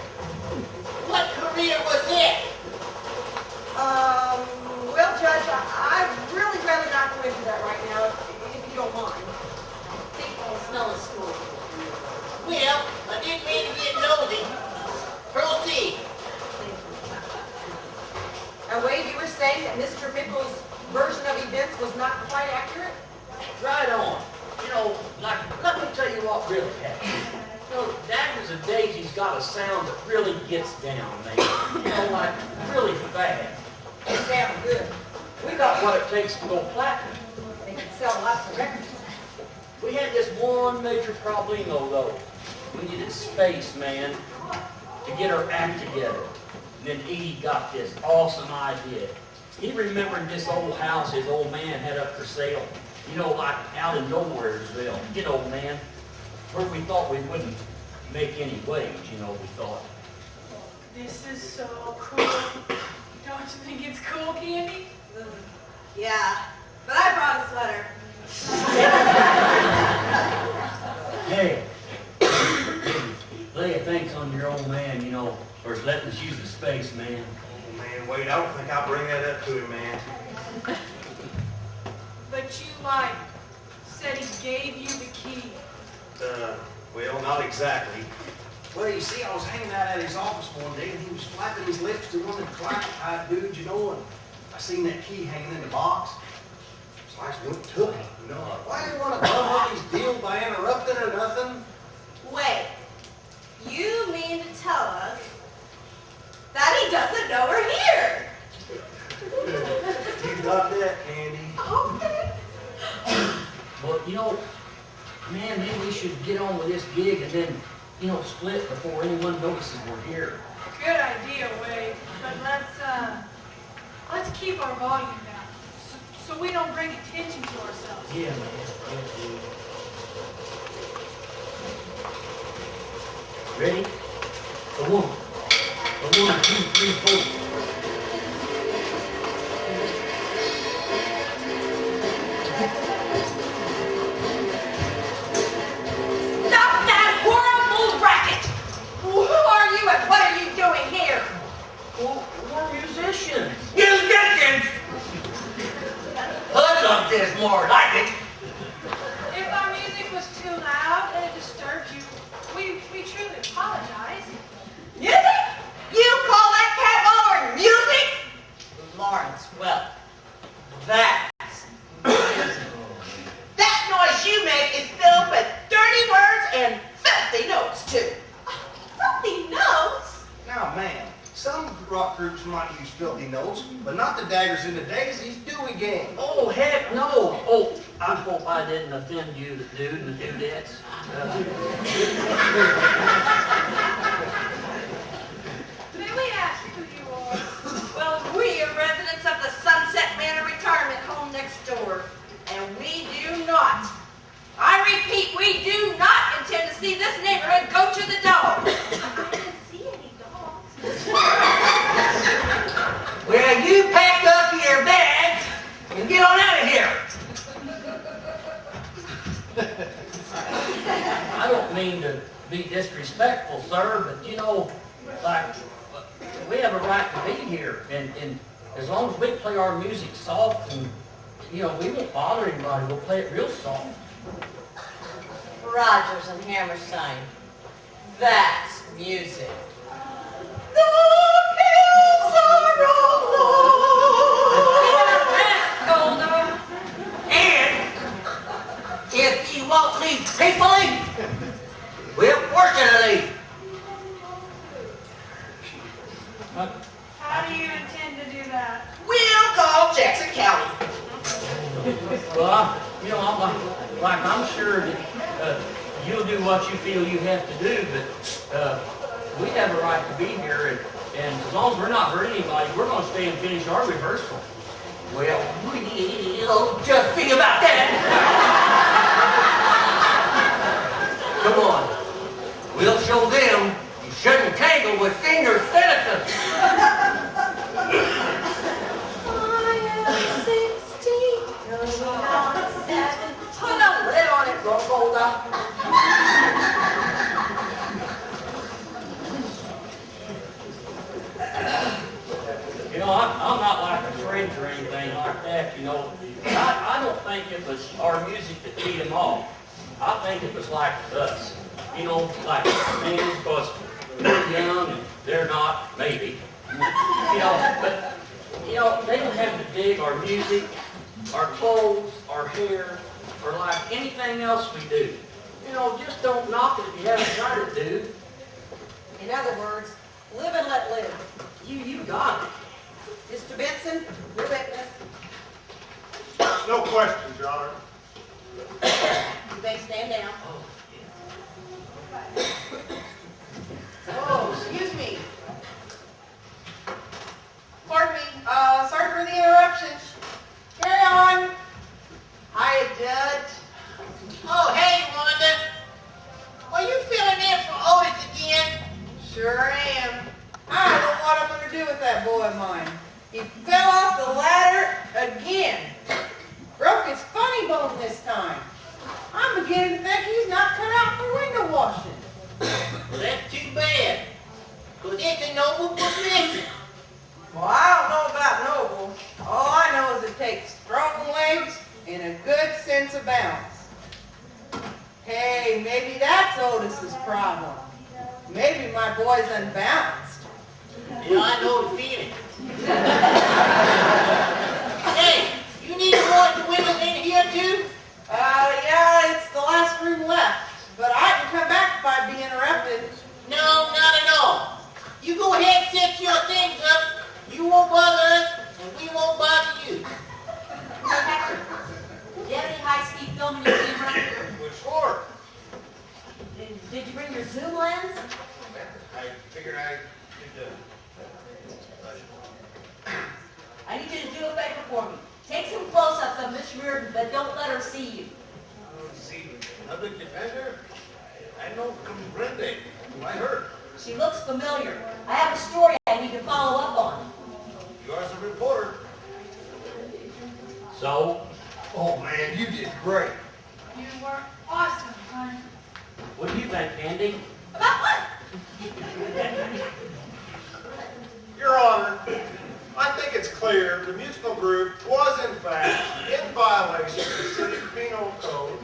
Speaker 7: What career was it?
Speaker 2: saying that Mr. Mickle's version of events was not quite accurate?
Speaker 6: Right on. You know, like, let me tell you what really happened. You know, Daggers and Daisies got a sound that really gets down, man. You know, like, really fast.
Speaker 2: It sounded good.
Speaker 6: We got what it takes to go platinum.
Speaker 2: They could sell lots of records.
Speaker 6: We had this one major problemo, though. We needed space, man, to get our act together. And then Edie got this awesome idea. He remembered this old house his old man had up for sale. You know, like out in Nowheresville. You know, man, where we thought we wouldn't make any wage, you know, we thought.
Speaker 4: This is so cool. Don't you think it's cool, Candy?
Speaker 8: Yeah, but I brought a sweater.
Speaker 6: Hey, lay a thanks on your old man, you know, for letting us use the space, man.
Speaker 9: Oh, man, wait, I don't think I'll bring that up to him, man.
Speaker 4: But you lied. Said he gave you the key.
Speaker 9: Well, not exactly. Well, you see, I was hanging out at his office one day, and he was flapping his lips to one of the client-type dudes, you know, and I seen that key hanging in the box. So I just went and took it, you know. Why do you want to bum up his deal by interrupting or nothing?
Speaker 8: Wait, you mean to tell us that he doesn't know we're here?
Speaker 9: You got that, Candy.
Speaker 8: Okay.
Speaker 6: Well, you know, man, maybe we should get on with this gig and then, you know, split before anyone notices we're here.
Speaker 4: Good idea, Wade. But let's keep our volume down so we don't bring attention to ourselves.
Speaker 6: Yeah, man. Ready? A 1, 2, 3, 4.
Speaker 8: Stop that horrible racket! Who are you and what are you doing here?
Speaker 6: Well, we're musicians.
Speaker 1: Musicians! Hush up this more like it.
Speaker 4: If our music was too loud and it disturbed you, we truly apologize.
Speaker 8: Music? You call that cat holler music? Lawrence, well, that's that noise you make is filled with dirty words and filthy notes, too. Filthy notes?
Speaker 5: Now, man, some rock groups might use filthy notes, but not the Daggers and the Daisies, do we, gang?
Speaker 6: Oh, heck no. Oh, I hope I didn't offend you, the dude and the dudettes.
Speaker 4: May we ask who you are?
Speaker 8: Well, we are residents of the Sunset Manor Retirement Home next door, and we do not, I repeat, we do not intend to see this neighborhood go to the dogs. I didn't see any dogs.
Speaker 1: Well, you pack up your bags and get on out of here.
Speaker 6: I don't mean to be disrespectful, sir, but you know, like, we have a right to be here, and as long as we play our music soft and, you know, we won't bother anybody, we'll play it real soft.
Speaker 11: Rogers and Hammerstein. That's music.
Speaker 8: The hills are alone.
Speaker 1: And if you won't leave peacefully, we'll fortunately.
Speaker 4: How do you intend to do that?
Speaker 8: We'll call Jackson County.
Speaker 6: Well, you know, I'm sure that you'll do what you feel you have to do, but we have a right to be here, and as long as we're not hurting anybody, we're going to stay and finish our rehearsal.
Speaker 1: Well, we'll just see about that. Come on. We'll show them you shouldn't tangle with senior citizens.
Speaker 8: I am 16, going on 7. Put a lid on it, Rockolda.
Speaker 6: You know, I'm not like a French or anything like that, you know. I don't think it was our music that beat them off. I think it was like us. You know, like, man, because we're young and they're not, maybe. You know, but You know, they don't have to dig our music, our clothes, our hair, or like anything else we do. You know, just don't knock it if you haven't tried it, dude.
Speaker 8: In other words, live and let live.
Speaker 6: You got it.
Speaker 8: Mr. Benson, your witness.
Speaker 9: No questions, Your Honor.
Speaker 8: You may stand down. Oh, excuse me. Pardon me. Sorry for the interruption. Carry on. Hiya, Judge.
Speaker 7: Oh, hey, Wanda. Are you filling in for Otis again?
Speaker 8: Sure am. I don't know what I'm going to do with that boy of mine. He fell off the ladder again. Broke his funny bone this time. I'm beginning to think he's not cut out for window washing.
Speaker 7: Well, that's too bad. Because it's a noble profession.
Speaker 8: Well, I don't know about noble. All I know is it takes strong legs and a good sense of balance. Hey, maybe that's Otis's problem. Maybe my boy's unbalanced.
Speaker 7: Yeah, I know the feeling. Hey, you need to wash the windows in here too?
Speaker 8: Yeah, it's the last room left. But I can come back if I'd be interrupted.
Speaker 7: No, not at all. You go ahead and set your things up. You won't bother us, and we won't bother you.
Speaker 3: Hey, Hector, do you have any high-speed film in your camera?
Speaker 9: Well, sure.
Speaker 3: Did you bring your zoom lens?
Speaker 10: I figured I could,
Speaker 3: I need you to do a favor for me. Take some close-ups of Miss Reardon, but don't let her see you.
Speaker 10: see public defender. I know from Brenda, who I heard.
Speaker 3: She looks familiar. I have a story I need to follow up on.
Speaker 10: You are a reporter.
Speaker 6: So,
Speaker 9: Oh, man, you did great.
Speaker 4: You were awesome, hon.
Speaker 6: what do you think, Andy?
Speaker 3: About what?
Speaker 9: Your Honor, I think it's clear the musical group was in fact in violation of the city penal code.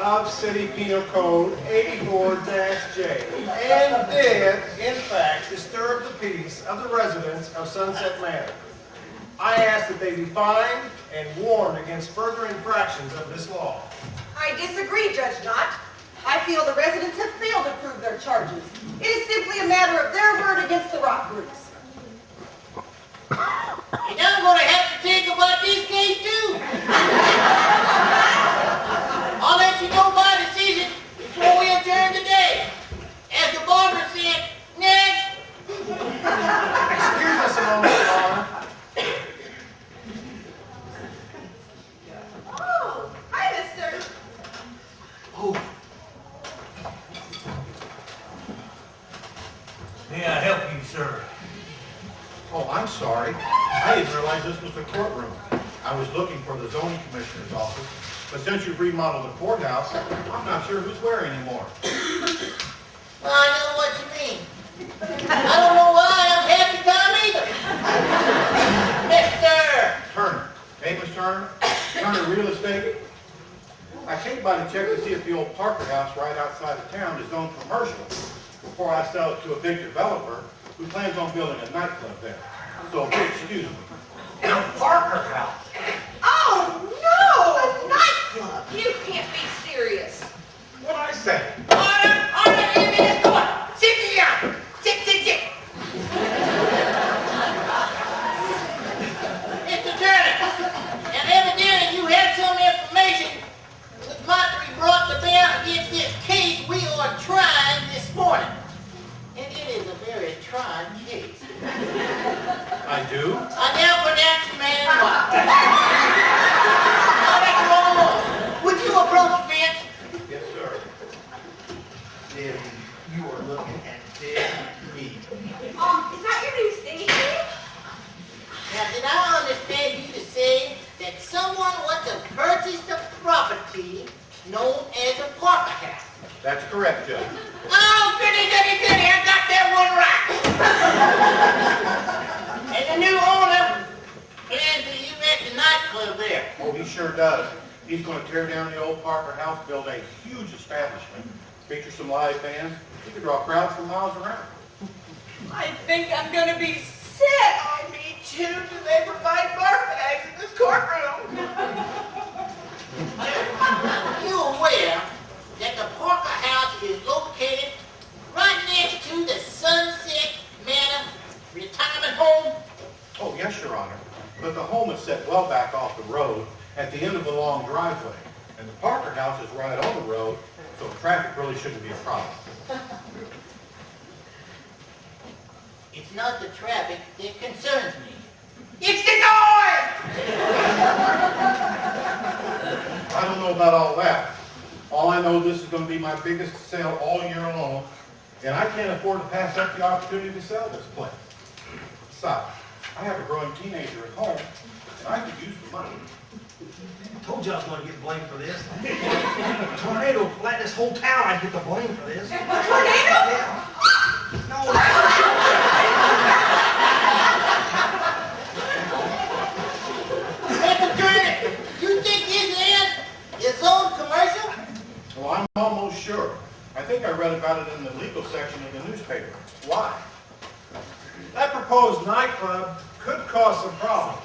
Speaker 9: Of City Penal Code 84-J, and did, in fact, disturb the peace of the residents of Sunset Manor. I ask that they be fined and warned against further infractions of this law.
Speaker 8: I disagree, Judge Knott. I feel the residents have failed to prove their charges. It is simply a matter of their word against the rock groups.
Speaker 7: And I'm going to have to think about this case too. I'll let you know my decision before we adjourn today. As the barber said, next.
Speaker 9: Excuse us a moment, Your Honor.
Speaker 8: Oh, hi, mister.
Speaker 1: May I help you, sir?
Speaker 12: Oh, I'm sorry. I didn't realize this was the courtroom. I was looking for the zoning commissioner's office, but since you've remodeled the courthouse, I'm not sure who's where anymore.
Speaker 7: Well, I know what you mean. I don't know why I'm happy time either. Mr.
Speaker 12: Turner. Hey, Miss Turner? Turner Real Estate? I came by to check to see if the old Parker House right outside of town is zoned commercial before I sell it to a big developer who plans on building a nightclub there. So, excuse me.
Speaker 1: In a Parker House.
Speaker 8: Oh, no! A nightclub! You can't be serious.
Speaker 12: What'd I say?
Speaker 7: Order in this court. Sit down. Sit. Mr. Turner, and evidently you have some information which might be brought to bear against this case we are trying this morning. And it is a very trying case.
Speaker 12: I do?
Speaker 7: I now pronounce you man and wife. Now let's roll on. Would you approach the bench?
Speaker 12: Yes, sir. Debbie, you are looking at dead meat.
Speaker 8: Is that your new stage name?
Speaker 7: Now, did I understand you to say that someone wants to purchase the property known as a Parker House?
Speaker 12: That's correct, Judge.
Speaker 7: Oh, goody, I got that one right. And the new owner Club there.
Speaker 12: Oh, he sure does. He's going to tear down the old Parker House, build a huge establishment, feature some live bands. He could draw crowds from miles around.
Speaker 8: I think I'm going to be sick.
Speaker 7: Oh, me too. Do they provide bar bags in this courtroom? You aware that the Parker House is located right next to the Sunset Manor retirement home?
Speaker 12: Oh, yes, Your Honor. But the home is set well back off the road at the end of the long driveway. And the Parker House is right on the road, so traffic really shouldn't be a problem.
Speaker 7: It's not the traffic that concerns me.
Speaker 8: It's the noise!
Speaker 12: I don't know about all that. All I know, this is going to be my biggest sale all year long, and I can't afford to pass up the opportunity to sell this place. Besides, I have a growing teenager at home, and I could use the money.
Speaker 5: I told you I was going to get blamed for this. A tornado flattened this whole town, I'd get the blame for this.
Speaker 8: A tornado?
Speaker 5: Yeah. No.
Speaker 7: Mr. Turner, you think this land is zoned commercial?
Speaker 12: Well, I'm almost sure. I think I read about it in the legal section of the newspaper. Why?
Speaker 9: That proposed nightclub could cause some problems.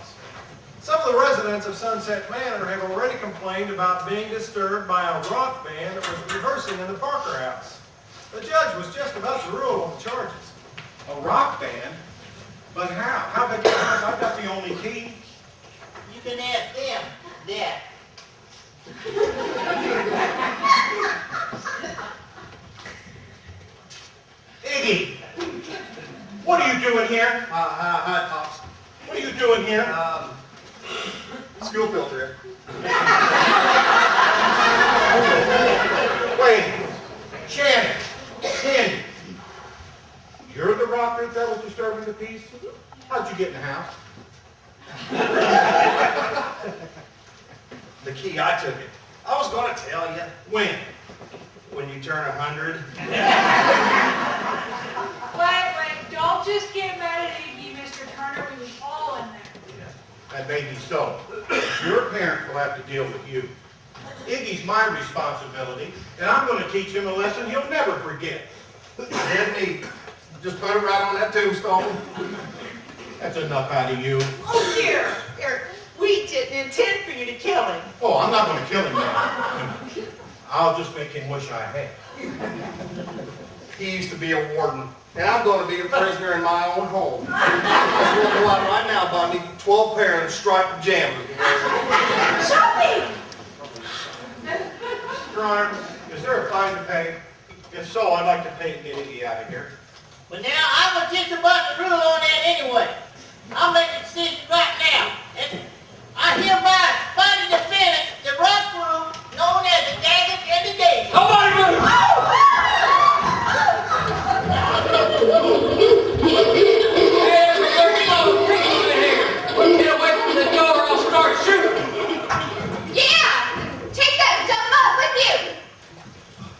Speaker 9: Some of the residents of Sunset Manor have already complained about being disturbed by a rock band that was rehearsing in the Parker House. The judge was just about to rule on the charges.
Speaker 12: A rock band? But how? How big is the house? I've got the only key.
Speaker 7: You can ask them that.
Speaker 12: Iggy! What are you doing here?
Speaker 5: Hi, Pops.
Speaker 12: What are you doing here?
Speaker 5: School filter.
Speaker 12: Wait. Shannon. Sandy. You're the rocker that was disturbing the peace? How'd you get in the house?
Speaker 5: The key, I took it. I was going to tell you.
Speaker 12: When?
Speaker 5: When you turn 100.
Speaker 4: Wait, don't just get mad at Iggy, Mr. Turner. We was all in there.
Speaker 12: That may be so. Your parent will have to deal with you. Iggy's my responsibility, and I'm going to teach him a lesson he'll never forget.
Speaker 5: Didn't he? Just put it right on that tombstone.
Speaker 12: That's enough out of you.
Speaker 7: Oh, dear. We didn't intend for you to kill him.
Speaker 12: Oh, I'm not going to kill him now. I'll just make him wish I had.
Speaker 5: He used to be a warden, and I'm going to be a prisoner in my own home. I'm going to go out right now, buy me 12 pair of striped pajamas.
Speaker 8: Shopping!
Speaker 12: Your Honor, is there a fine to pay? If so, I'd like to pay and get Iggy out of here.
Speaker 7: But now, I was just about to rule on that anyway. I'll make a decision right now. And I hereby find the defendant, the rock crew, known as the Daggers and the Daisies.
Speaker 6: Nobody move! Hey, everybody, people in here. Get away from the door or I'll start shooting.
Speaker 8: Yeah! Take that dumb mug with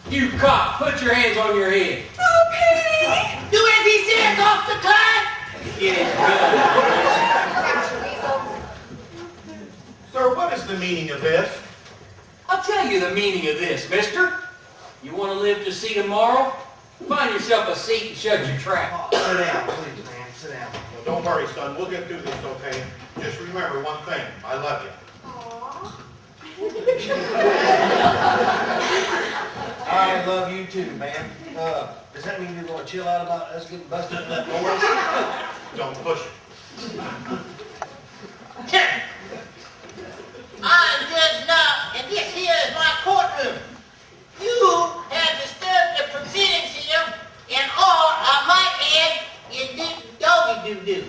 Speaker 8: you!
Speaker 6: You cop, put your hands on your head.
Speaker 8: Oh, Penny!
Speaker 7: Do as he says, Officer Clyde.
Speaker 6: Get it good.
Speaker 12: Sir, what is the meaning of this?
Speaker 6: I'll tell you the meaning of this, mister. You want to live to see tomorrow? Find yourself a seat and shut your trap.
Speaker 5: Sit down, please, man. Sit down.
Speaker 12: Well, don't worry, son. We'll get through this, okay? Just remember one thing. I love you.
Speaker 5: I love you too, man. Does that mean you're going to chill out about us getting busted in that door?
Speaker 12: Don't push it.
Speaker 7: I'm Judge Knox, and this here is my courtroom. You have disturbed the proceedings here, and all I might add is this doggy doo-doo.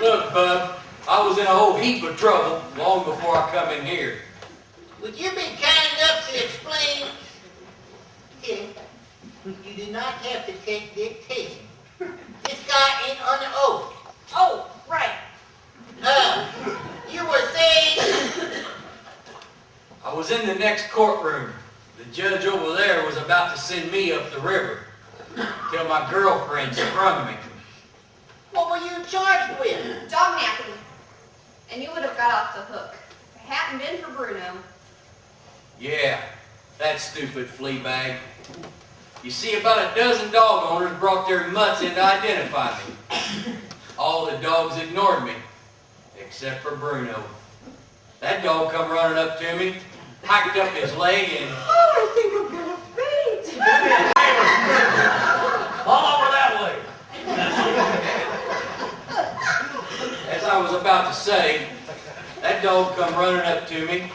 Speaker 6: Look, bub, I was in a whole heap of trouble long before I come in here.
Speaker 7: Would you be kind enough to explain? Here, you do not have to take dictation. This guy ain't under oath.
Speaker 8: Oh, right.
Speaker 7: You were saying...
Speaker 6: I was in the next courtroom. The judge over there was about to send me up the river till my girlfriend sprung me.
Speaker 7: What were you charged with?
Speaker 8: Dog napping. hadn't been for Bruno.
Speaker 6: Yeah, that stupid flea bag. You see, about a dozen dog owners brought their mutts in to identify me. All the dogs ignored me, except for Bruno. That dog come running up to me, hiked up his leg, and...
Speaker 2: Oh, I think I'm gonna faint.
Speaker 1: All over that way.
Speaker 6: As I was about to say, that dog come running up to me,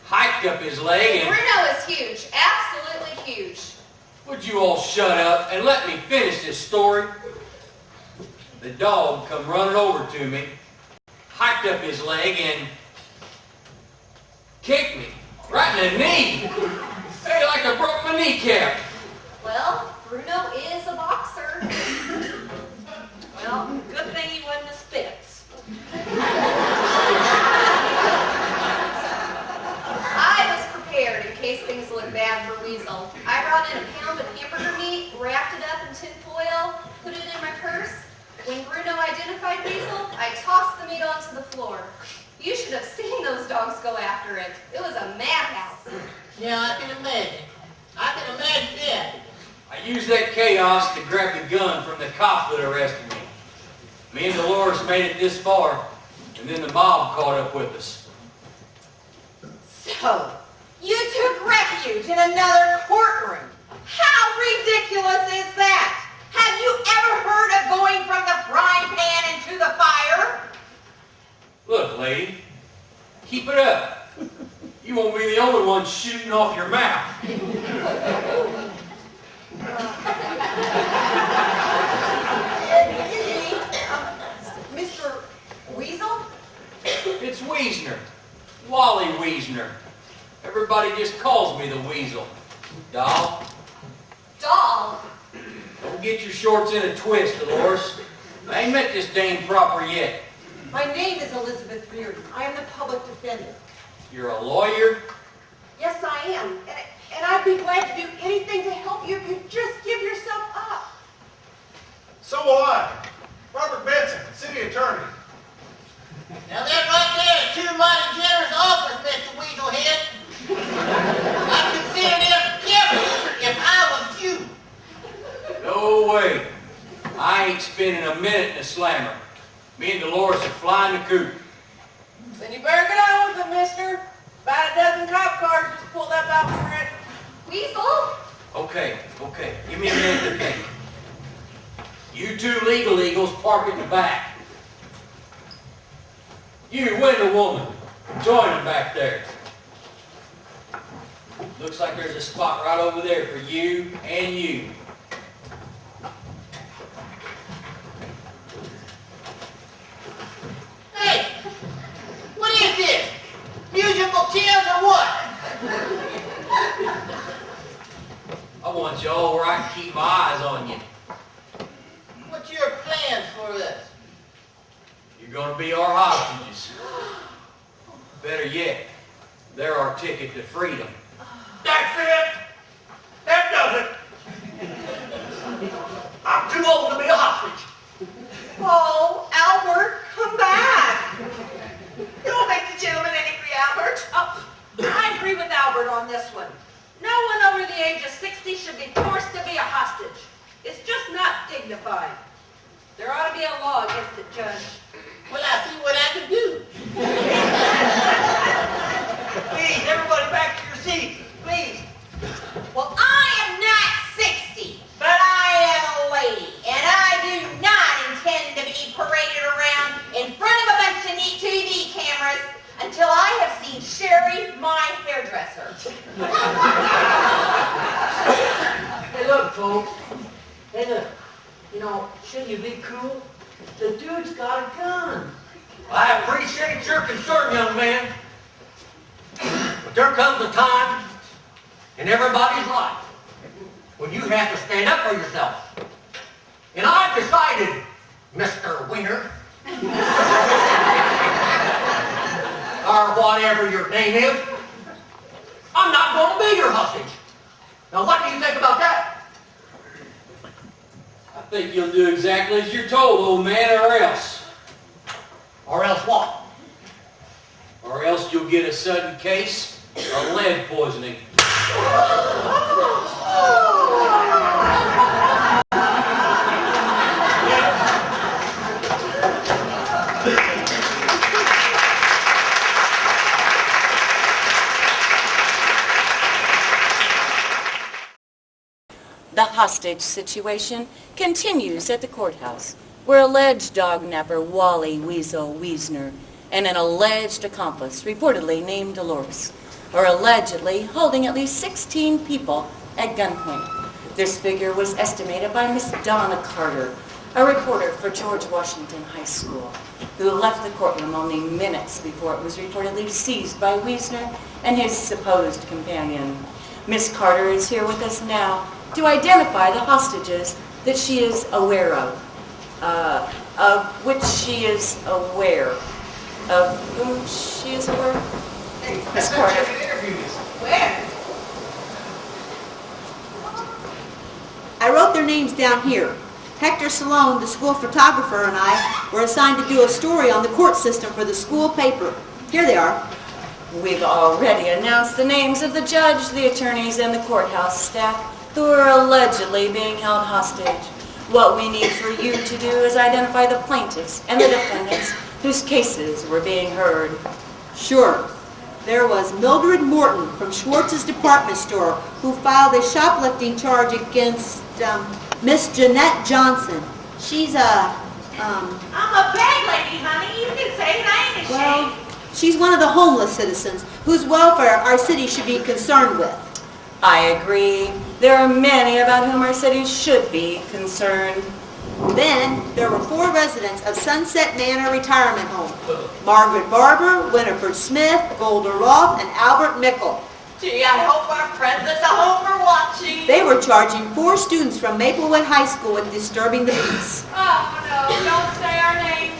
Speaker 6: hiked up his leg, and...
Speaker 8: Bruno is huge, absolutely huge.
Speaker 6: Would you all shut up and let me finish this story? The dog come running over to me, hiked up his leg, and kicked me right in the knee. Hey, like I broke my kneecap.
Speaker 8: Well, Bruno is a boxer.
Speaker 2: Well, good thing he wasn't a Spitz.
Speaker 8: I was prepared in case things looked bad for Weasel. I brought in a pound of hamburger meat, wrapped it up in tin foil, put it in my purse. When Bruno identified Weasel, I tossed the meat onto the floor. You should have seen those dogs go after it. It was a madhouse.
Speaker 7: Yeah, I can imagine. I can imagine that.
Speaker 6: I used that chaos to grab the gun from the cop that arrested me. Me and Dolores made it this far, and then the mob caught up with us.
Speaker 8: So, you took refuge in another courtroom. How ridiculous is that? Have you ever heard of going from the frying pan into the fire?
Speaker 6: Look, lady, keep it up. You won't be the only one shooting off your mouth.
Speaker 8: Mr. Weasel?
Speaker 6: It's Wiesner, Wally Wiesner. Everybody just calls me the Weasel. Doll,
Speaker 8: Doll?
Speaker 6: don't get your shorts in a twist, Dolores. I ain't met this dame proper yet.
Speaker 2: My name is Elizabeth Reardon. I am the public defender.
Speaker 6: You're a lawyer?
Speaker 2: Yes, I am. And I'd be glad to do anything to help you if you just give yourself up.
Speaker 9: So will I. Robert Benson, city attorney.
Speaker 7: Now that right there is two mighty generous offers, Mr. Weaselhead. I'd consider them gifts if I was you.
Speaker 6: No way. I ain't spending a minute in a slammer. Me and Dolores are flying the coop.
Speaker 2: Then you better get on with it, mister. About a dozen cop cars just pulled up out for it.
Speaker 8: Weasel?
Speaker 6: Okay. Give me a minute to think. You two legal eagles park in the back. You, window woman, join them back there. Looks like there's a spot right over there for you and you.
Speaker 7: Hey, what is this? Musical chairs or what?
Speaker 6: I want you all where I can keep my eyes on you.
Speaker 7: What's your plans for us?
Speaker 6: You're going to be our hostages. Better yet, they're our ticket to freedom.
Speaker 1: That's it. That does it. I'm too old to be a hostage.
Speaker 8: Oh, Albert, come back. Don't make the gentleman angry, Albert.
Speaker 2: Oh, I agree with Albert on this one. No one over the age of 60 should be forced to be a hostage. It's just not dignified. There ought to be a law against it, Judge.
Speaker 7: Well, I see what I can do.
Speaker 1: Please, everybody back to your seats. Please.
Speaker 8: Well, I am not 60, but I am a lady, and I do not intend to be paraded around in front of a bunch of neat TV cameras until I have seen Sherry, my hairdresser.
Speaker 1: Hey, look, folks. Hey, look. You know, shouldn't you be cool? The dude's got a gun. I appreciate your concern, young man. But there comes a time in everybody's life when you have to stand up for yourself. And I've decided, Mr. Wiener, or whatever your name is, I'm not going to be your hostage. Now, what do you think about that?
Speaker 6: I think you'll do exactly as you're told, old man, or else.
Speaker 1: Or else what?
Speaker 6: Or else you'll get a sudden case of lead poisoning.
Speaker 13: The hostage situation continues at the courthouse, where alleged dog napper Wally Weasel Wiesner and an alleged accomplice, reportedly named Dolores, are allegedly holding at least 16 people at gunpoint. This figure was estimated by Miss Donna Carter, a reporter for George Washington High School, who left the courtroom only minutes before it was reportedly seized by Wiesner and his supposed companion. Miss Carter is here with us now to identify the hostages that she is aware of which she is aware. Of whom she is aware? Miss Carter.
Speaker 8: Where? I wrote their names down here. Hector Salone, the school photographer, and I were assigned to do a story on the court system for the school paper. Here they are.
Speaker 13: We've already announced the names of the judge, the attorneys, and the courthouse staff who are allegedly being held hostage. What we need for you to do is identify the plaintiffs and the defendants whose cases were being heard.
Speaker 8: Sure. There was Mildred Morton from Schwartz's department store who filed a shoplifting charge against Miss Jeanette Johnson. She's
Speaker 3: I'm a bag lady, honey. You can say it. I ain't ashamed.
Speaker 8: well, she's one of the homeless citizens whose welfare our city should be concerned with.
Speaker 13: I agree. There are many about whom our city should be concerned.
Speaker 8: Then there were 4 residents of Sunset Manor Retirement Home: Margaret Barber, Winifred Smith, Golda Roth, and Albert Mickle.
Speaker 3: Gee, I hope our friends at the home are watching.
Speaker 8: They were charging 4 students from Maplewood High School with disturbing the peace.
Speaker 4: Oh, no, don't say our names.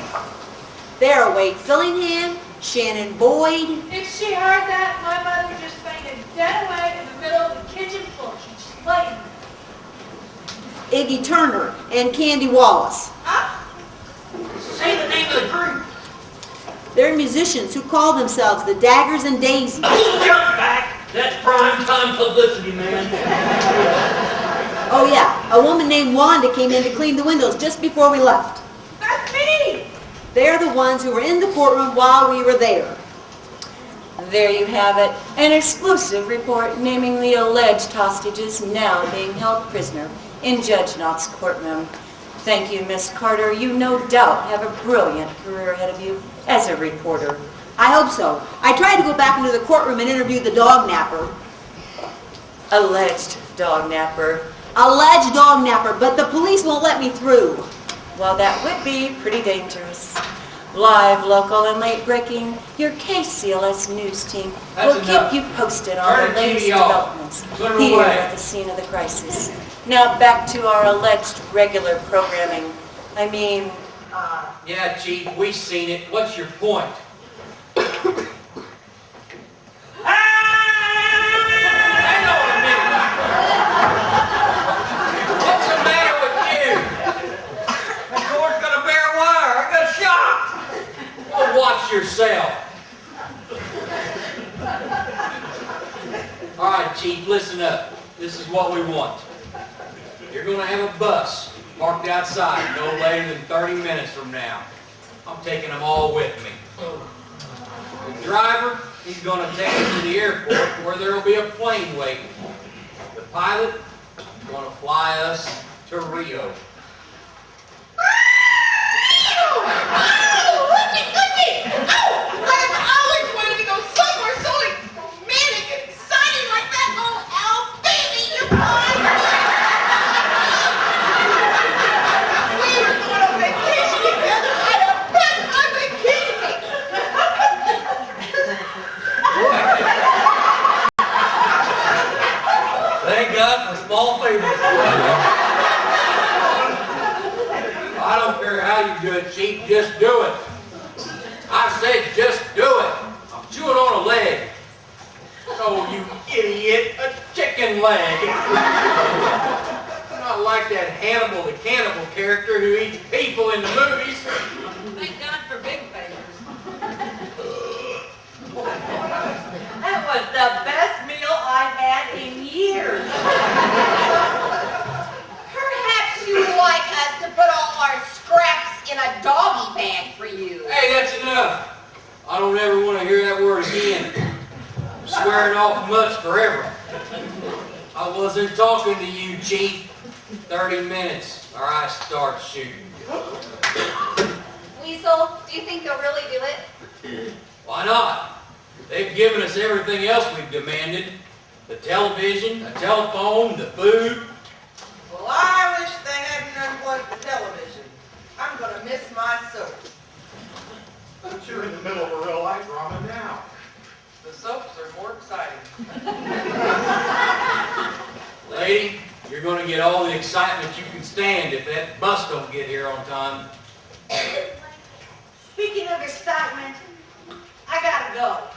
Speaker 8: They are Wade Fillingham, Shannon Boyd,
Speaker 4: If she heard that, my mother just fainted dead away in the middle of the kitchen floor. She just laid there.
Speaker 8: Iggy Turner, and Candy Wallace.
Speaker 1: Say the name of the group.
Speaker 8: They're musicians who call themselves the Daggers and Daisies.
Speaker 1: Jump back. That's prime time publicity, man.
Speaker 8: Oh yeah, a woman named Wanda came in to clean the windows just before we left.
Speaker 3: That's me.
Speaker 8: They're the ones who were in the courtroom while we were there.
Speaker 13: There you have it, an exclusive report naming the alleged hostages now being held prisoner in Judge Knott's courtroom. Thank you, Miss Carter. You no doubt have a brilliant career ahead of you as a reporter.
Speaker 8: I hope so. I tried to go back into the courtroom and interview the dog napper.
Speaker 13: Alleged dog napper.
Speaker 8: Alleged dog napper, but the police won't let me through.
Speaker 13: Well, that would be pretty dangerous. Live, local, and late breaking, your KCLS news team will keep you posted on the latest developments here at the scene of the crisis. Now back to our alleged regular programming.
Speaker 6: Yeah, Chief, we've seen it. What's your point? What's the matter with you?
Speaker 1: That door's got a bare wire. I got shocked.
Speaker 6: Well, watch yourself. All right, Chief, listen up. This is what we want. You're going to have a bus parked outside no later than 30 minutes from now. I'm taking them all with me. The driver, he's going to take us to the airport where there will be a plane waiting. The pilot is going to fly us to Rio.
Speaker 8: I've always wanted to go somewhere so romantic and exciting like that. Oh, Al, baby, you're fine. We were going on vacation together. I have bet my bikini.
Speaker 1: Thank God for small favors.
Speaker 6: I don't care how you do it, Chief, just do it. I said just do it. I'm chewing on a leg. Oh, you idiot, a chicken leg. Not like that Hannibal the Cannibal character who eats people in the movies.
Speaker 3: Thank God for big favors.
Speaker 6: enough. I don't ever want to hear that word again. I'm swearing off mutts forever. I wasn't talking to you, Chief. 30 minutes, or I start shooting.
Speaker 8: Weasel, do you think they'll really do it?
Speaker 6: Why not? They've given us everything else we've demanded. The television, the telephone, the food.
Speaker 2: Well, I wish they hadn't unplugged the television. I'm gonna miss my soap.
Speaker 12: But you're in the middle of a real life drama now.
Speaker 2: The soaps are more exciting.
Speaker 6: Lady, you're going to get all the excitement you can stand if that bus don't get here on time.
Speaker 8: Speaking of excitement, I gotta go.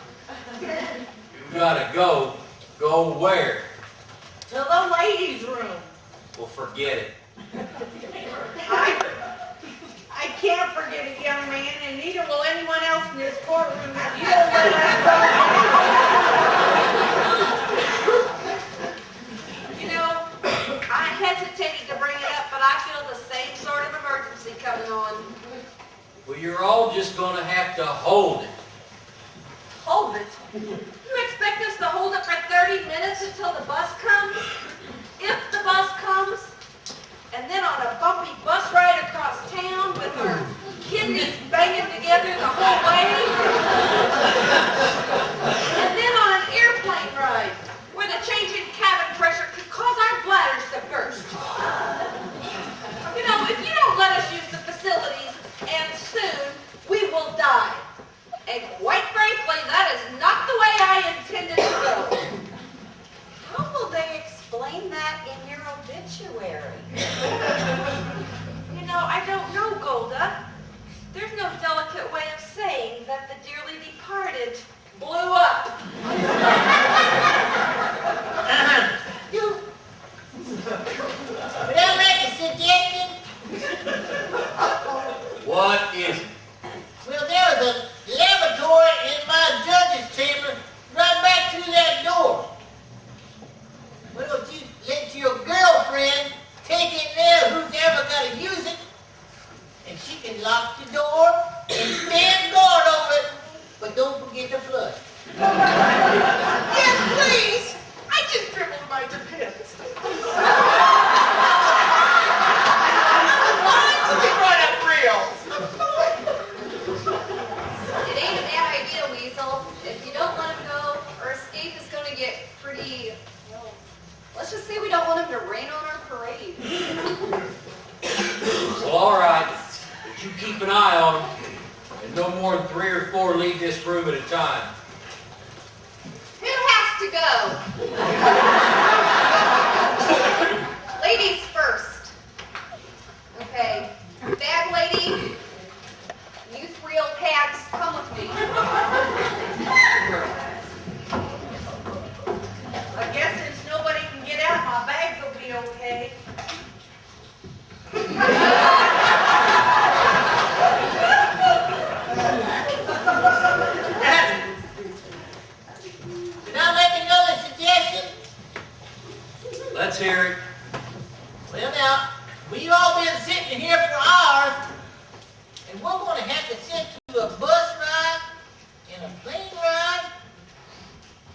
Speaker 6: You gotta go. Go where?
Speaker 8: To the ladies' room.
Speaker 6: Well, forget it.
Speaker 8: I can't forget it, young man, and neither will anyone else in this courtroom if you don't let us go. You know, I hesitated to bring it up, but I feel the same sort of emergency coming on.
Speaker 6: Well, you're all just going to have to hold it.
Speaker 8: Hold it? You expect us to hold it for 30 minutes until the bus comes? If the bus comes? And then on a bumpy bus ride across town with our kidneys banging together the whole way? And then on an airplane ride where the change in cabin pressure could cause our bladders to burst? You know, if you don't let us use the facilities, and soon, we will die. And quite frankly, that is not the way I intended to go.
Speaker 3: How will they explain that in your obituary?
Speaker 8: You know, I don't know, Golda. There's no delicate way of saying that the dearly departed blew up.
Speaker 7: May I make a suggestion?
Speaker 6: What is it?
Speaker 7: Well, there was a lavatory in my judge's chamber right back through that door. Why don't you let your girlfriend take it there, who's ever going to use it, and she can lock the door and stand guard over it, but don't forget to flush.
Speaker 8: Yes, please. I just dribbled my depends.
Speaker 3: It ain't a bad idea, Weasel. If you don't let him go, our escape is going to get pretty, well, let's just say we don't want him to rain on our parade.
Speaker 6: Well, all right. But you keep an eye on them. And no more than 3 or 4 leave this room at a time.
Speaker 3: Who has to go? Ladies first. Okay. Bag lady, you 3 old hags, come with me.
Speaker 8: I guess since nobody can get out, my bags will be okay.
Speaker 7: Can I make another suggestion?
Speaker 6: Let's hear it.
Speaker 7: Well, now, we've all been sitting here for hours, and we're going to have to sit through a bus ride and a plane ride.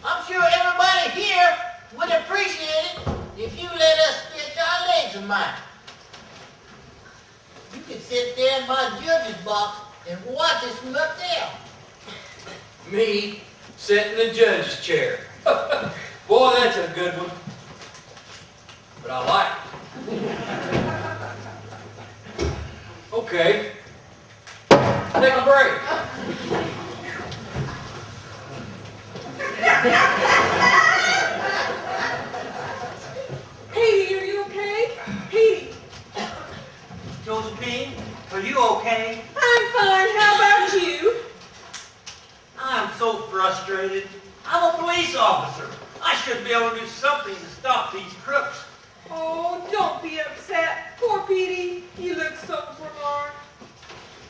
Speaker 7: I'm sure everybody here would appreciate it if you let us stretch our legs a mile. You can sit there in my judge's box and watch us from up there.
Speaker 6: Me sit in the judge's chair. Boy, that's a good one. But I like it. Okay. Take a break.
Speaker 2: Petey, are you okay? Petey.
Speaker 1: Josephine, are you okay?
Speaker 2: I'm fine. How about you?
Speaker 1: I'm so frustrated. I'm a police officer. I should be able to do something to stop these crooks.
Speaker 2: Oh, don't be upset. Poor Petey. You look so forlorn.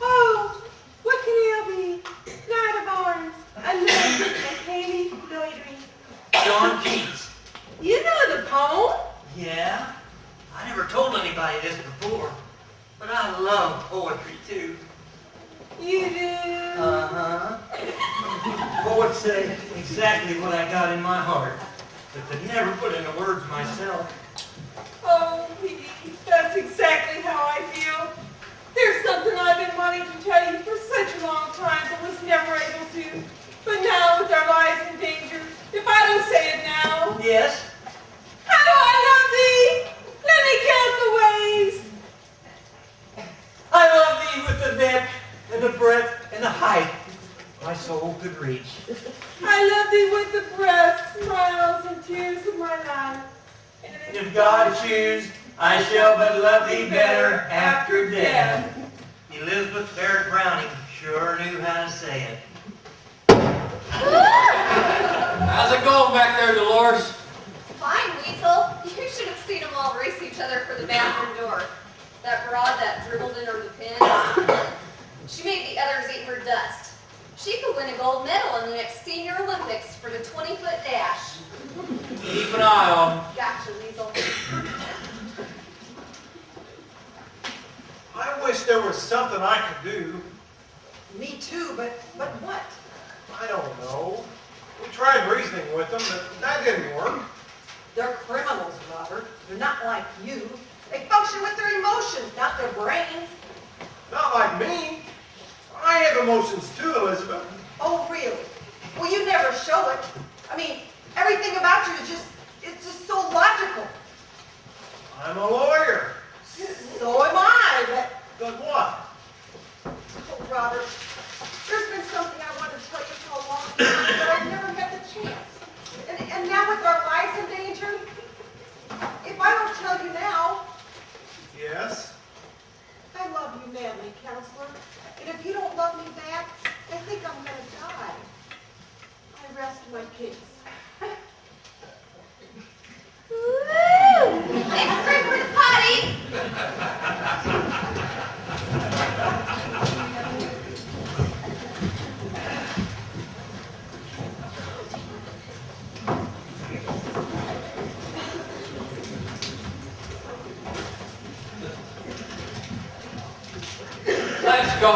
Speaker 2: Oh, what can I help you? Knight of Arms, a knight and Haley loitering.
Speaker 1: John Keats.
Speaker 2: You know the poem?
Speaker 1: Yeah? I never told anybody this before, but I love poetry too.
Speaker 2: You do.
Speaker 1: Poets say exactly what I got in my heart, but could never put into words myself.
Speaker 2: Oh, Petey, that's exactly how I feel. There's something I've been wanting to tell you for such a long time, but was never able to. But now, with our lives in danger, if I don't say it now,
Speaker 1: Yes?
Speaker 2: how do I love thee? Let me count the ways.
Speaker 1: I love thee with the depth and the breadth and the height my soul could reach.
Speaker 2: I love thee with the breath, smiles, and tears of my life.
Speaker 1: And if God choose, I shall but love thee better after death. Elizabeth Barrett Browning sure knew how to say it.
Speaker 6: How's it going back there, Dolores?
Speaker 8: Fine, Weasel. You should have seen them all race each other for the bathroom door. That broad that dribbled in her the pins. She made the others eat her dust. She could win a gold medal in the next Senior Olympics for the 20-foot dash.
Speaker 6: Keep an eye on him.
Speaker 8: Gotcha, Weasel.
Speaker 9: I wish there was something I could do.
Speaker 5: Me too, but what?
Speaker 9: I don't know. We tried reasoning with them, but that didn't work.
Speaker 14: They're criminals, Robert. They're not like you. They function with their emotions, not their brains.
Speaker 9: Not like me. I have emotions too, Elizabeth.
Speaker 14: Oh, really? Well, you never show it. I mean, everything about you is it's just so logical.
Speaker 9: I'm a lawyer.
Speaker 14: So am I,
Speaker 9: But what?
Speaker 14: oh, Robert, there's been something I wanted to tell you for a long time, but I've never had the chance. And now with our lives in danger, if I don't tell you now,
Speaker 9: Yes?
Speaker 14: I love you madly, counselor. And if you don't love me back, I think I'm going to die. I rest my case.
Speaker 8: Woo! It's time for the potty.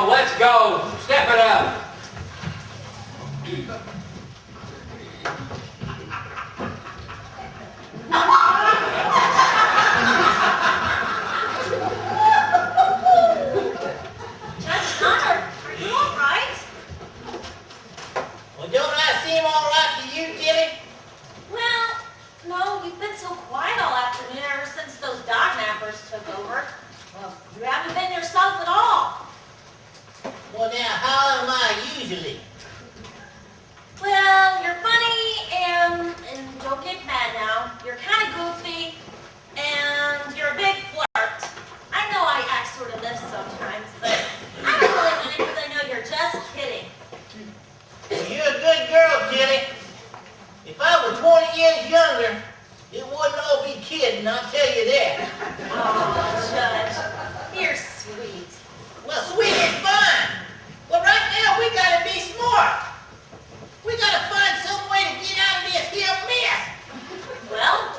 Speaker 6: Let's go. Step it up.
Speaker 3: Judge Connor, are you all right?
Speaker 7: Well, don't I seem all right to you, Tilly?
Speaker 3: Well, no, you've been so quiet all afternoon ever since those dog nappers took over. Well, you haven't been yourself at all.
Speaker 7: Well, now, how am I usually?
Speaker 3: Well, you're funny and don't get mad now. You're kind of goofy and you're a big flirt. I know I act sort of this sometimes, but I don't really mean it because I know you're just kidding.
Speaker 7: Well, you're a good girl, Tilly. If I were 20 years younger, it wouldn't all be kidding, I'll tell you that.
Speaker 3: Oh, Judge, you're sweet.
Speaker 7: Well, sweet is fine. But right now, we gotta be smart. We gotta find some way to get out of this here mess.
Speaker 3: Well,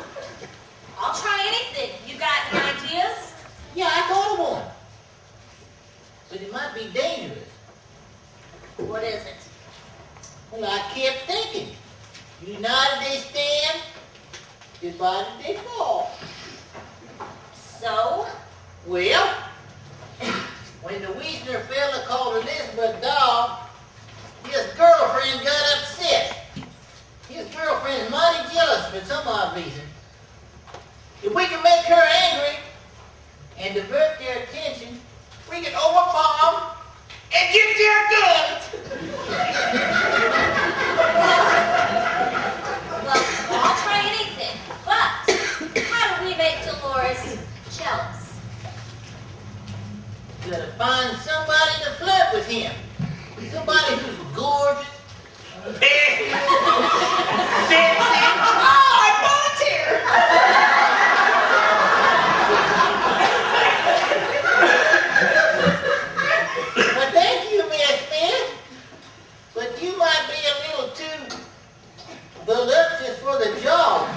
Speaker 3: I'll try anything. You got any ideas?
Speaker 7: Yeah, I thought of one. But it might be dangerous.
Speaker 3: What is it?
Speaker 7: Well, I kept thinking. United they stand, divided they fall.
Speaker 3: So?
Speaker 7: Well, when the Wiesner fella called Elizabeth dog, his girlfriend got upset. His girlfriend's mighty jealous for some odd reason. If we can make her angry and divert their attention, we can overpower and get their gun.
Speaker 3: Well, I'll try anything. But how do we make Dolores jealous?
Speaker 7: Gotta find somebody to flirt with him. Somebody who's gorgeous, sexy.
Speaker 8: Oh, I volunteer.
Speaker 7: Well, thank you, Miss Smith. But you might be a little too voluptuous for the job.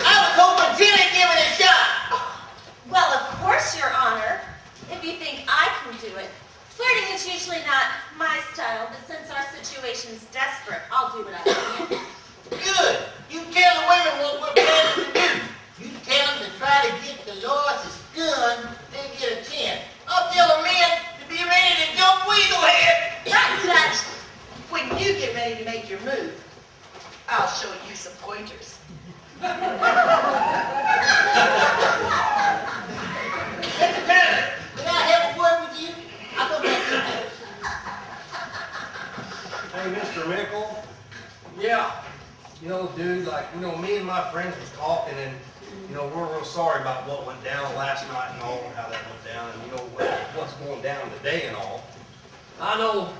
Speaker 7: I was hoping Tilly give it a shot.
Speaker 3: Well, of course, Your Honor. If you think I can do it,
Speaker 8: Flirting is usually not my style, but since our situation's desperate, I'll do what I can.
Speaker 7: Good. You tell the women what we're planning to do. You tell them to try to get Dolores' gun, then get a chance. I'll tell the men to be ready to jump Weaselhead.
Speaker 8: Right, Judge.
Speaker 3: When you get ready to make your move, I'll show you some pointers.
Speaker 7: Mr. Turner, may I have a word with you? I'll go back to the
Speaker 5: Hey, Mr. Mickle.
Speaker 6: Yeah.
Speaker 5: You know, dude, me and my friends was talking, and, we're real sorry about what went down last night and all, and how that went down, and, what's going down today and all.
Speaker 6: I know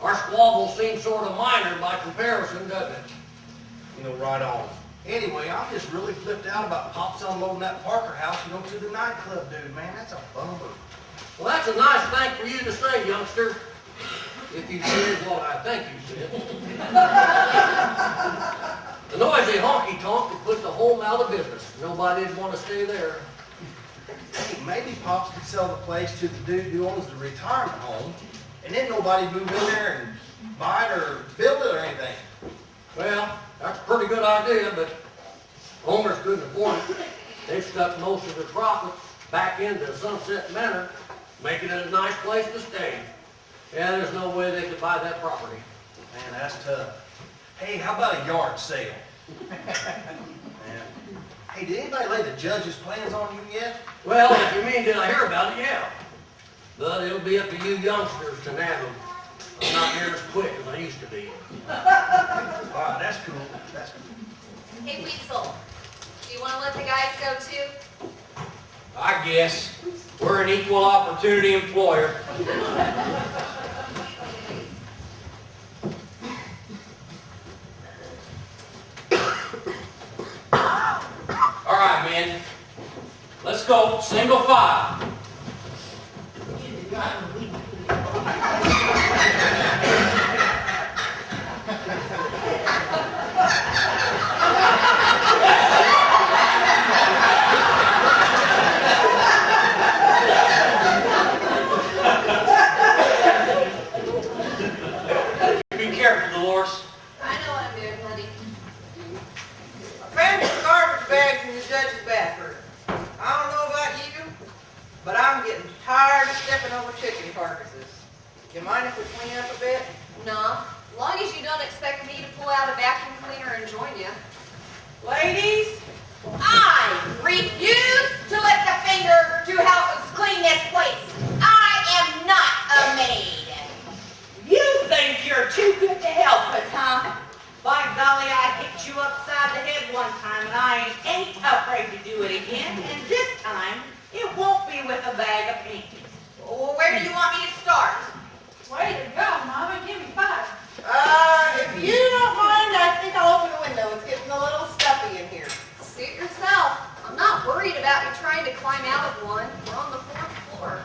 Speaker 6: our squabble seems sort of minor by comparison, doesn't it?
Speaker 5: Right on. Anyway, I'm just really flipped out about Pops unloading that Parker house, to the nightclub, dude, man. That's a bummer.
Speaker 6: Well, that's a nice thing for you to say, youngster. If you said what I think you said. The noisy honky-tonk would put the home out of business. Nobody'd want to stay there.
Speaker 5: Hey, maybe Pops could sell the place to the dude who owns the retirement home, and then nobody'd move in there and buy it or build it or anything.
Speaker 6: Well, that's a pretty good idea, but owners couldn't afford it. They've stuck most of their profits back into Sunset Manor, making it a nice place to stay. Yeah, there's no way they could buy that property.
Speaker 5: Man, that's tough. Hey, how about a yard sale? Man. Hey, did anybody lay the judge's plans on you yet?
Speaker 6: Well, if you mean did I hear about it, yeah. But it'll be up to you youngsters to nab them. I'm not near as quick as I used to be.
Speaker 5: All right, that's cool. That's cool.
Speaker 8: Hey, Weasel, do you want to let the guys go too?
Speaker 6: I guess. We're an equal opportunity employer. All right, men. Let's go, single file. Be careful, Dolores.
Speaker 8: I know what I'm doing, honey.
Speaker 2: I found your garbage bags in the judge's bathroom. I don't know about you, but I'm getting tired of stepping over chicken carcasses. You mind if we clean up a bit?
Speaker 8: No, as long as you don't expect me to pull out a vacuum cleaner and join you.
Speaker 2: Ladies,
Speaker 8: I refuse to lift a finger to help us clean this place. I am not a maid.
Speaker 3: You think you're too good to help us, huh? By golly, I hit you upside the head one time, and I ain't afraid to do it again. And this time, it won't be with a bag of paint.
Speaker 8: Well, where do you want me to start?
Speaker 4: Way to go, Mama. Give me 5.
Speaker 2: if you don't mind, I think I'll open the window. It's getting a little stuffy in here.
Speaker 8: Suit yourself. I'm not worried about you trying to climb out of one. We're on the 4th floor.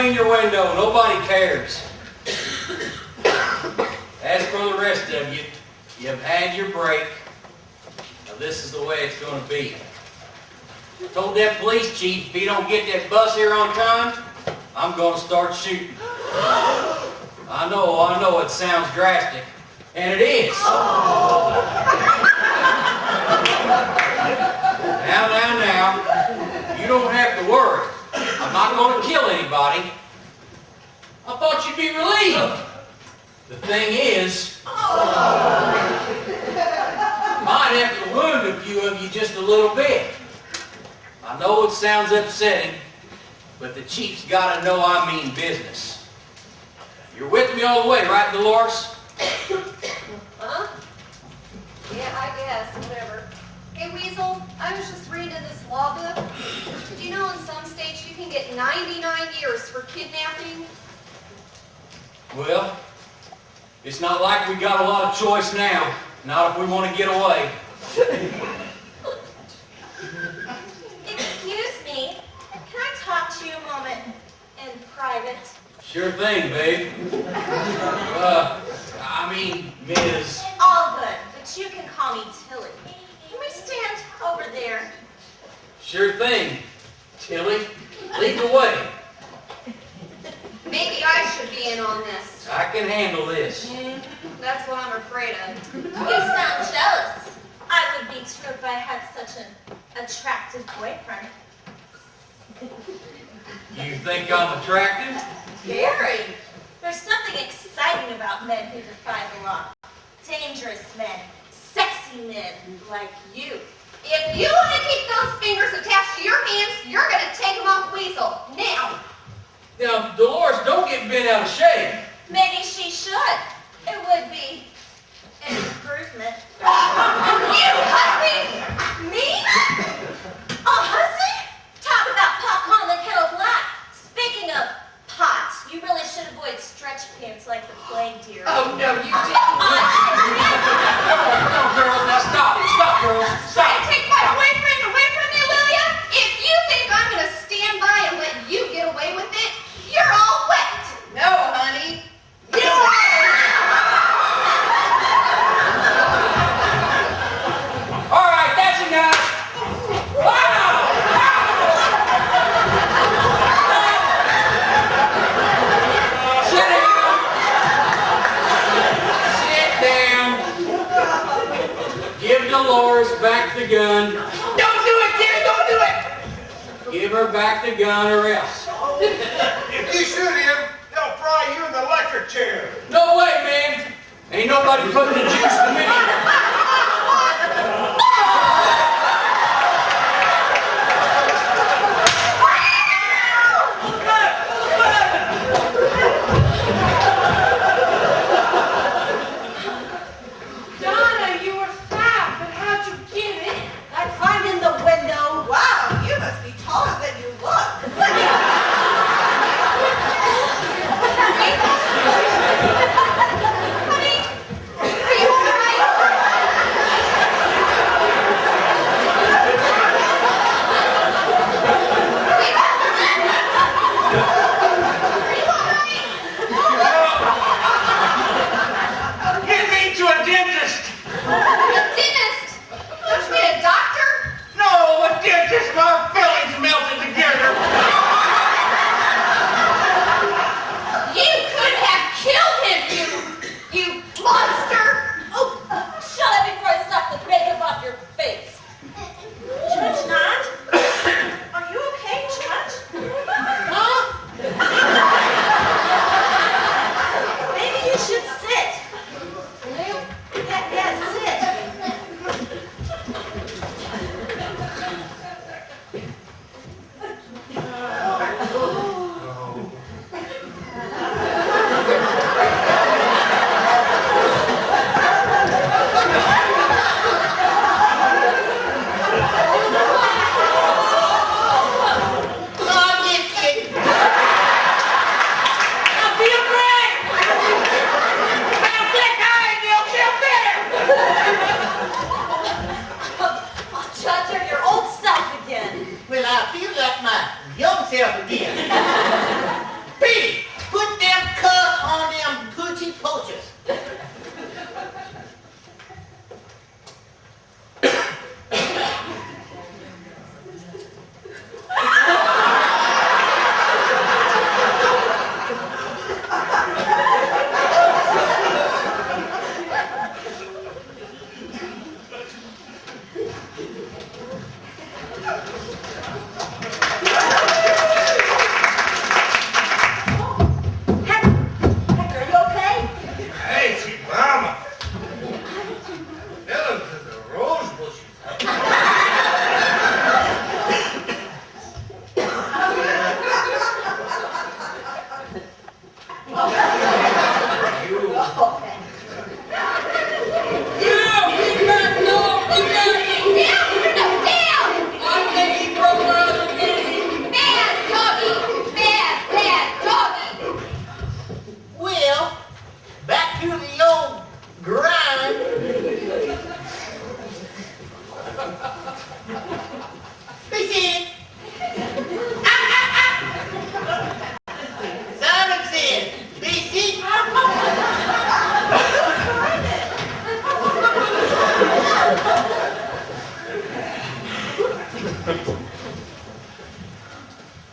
Speaker 6: clean your window. Nobody cares. As for the rest of you, you've had your break. Now this is the way it's going to be. I told that police chief if he don't get that bus here on time, I'm going to start shooting. I know it sounds drastic, and it is. Now, you don't have to worry. I'm not going to kill anybody. I thought you'd be relieved. The thing is, might have to wound a few of you just a little bit. I know it sounds upsetting, but the chief's got to know I mean business. You're with me all the way, right, Dolores?
Speaker 14: Huh? Yeah, I guess, whatever. Hey, Weasel, I was just reading this law book. Did you know in some states you can get 99 years for kidnapping?
Speaker 6: Well, it's not like we got a lot of choice now. Not if we want to get away.
Speaker 8: Excuse me, can I talk to you a moment in private?
Speaker 6: Sure thing, babe. Ms.
Speaker 8: All good, but you can call me Tilly. Can we stand over there?
Speaker 6: Sure thing. Tilly, lead the way.
Speaker 14: Maybe I should be in on this.
Speaker 6: I can handle this.
Speaker 14: That's what I'm afraid of.
Speaker 8: You sound jealous. I would be too if I had such an attractive boyfriend.
Speaker 6: You think I'm attractive?
Speaker 8: Very. There's something exciting about men who defy the law. Dangerous men, sexy men like you.
Speaker 14: If you want to keep those fingers attached to your hands, you're going to take them off, Weasel. Now.
Speaker 6: Now, Dolores, don't get bent out of shape.
Speaker 8: Maybe she should. It would be an improvement.
Speaker 14: You hussy!
Speaker 8: Me? A hussy? Talk about pot calling the kettle black. Speaking of pot, you really should avoid stretch pants like the plague deer.
Speaker 14: Oh, no, you didn't.
Speaker 6: No, girls, now stop. Stop, girls. Stop.
Speaker 14: Take my boyfriend away from me, Lilia? If you think I'm going to stand by and let you get away with it, you're all wet. No, honey. You
Speaker 6: All right, that's enough. Wow! Sit down. Give Dolores back the gun.
Speaker 14: don't do it, dear. Don't do it.
Speaker 6: Give her back the gun or else.
Speaker 9: If you shoot him, they'll fry you in the electric chair.
Speaker 6: No way, man. Ain't nobody putting the juice to me.
Speaker 4: Donna, you were fat, but how'd you get in?
Speaker 3: I climbed in the window.
Speaker 14: Wow, you must be taller than you look. Honey, are you all right?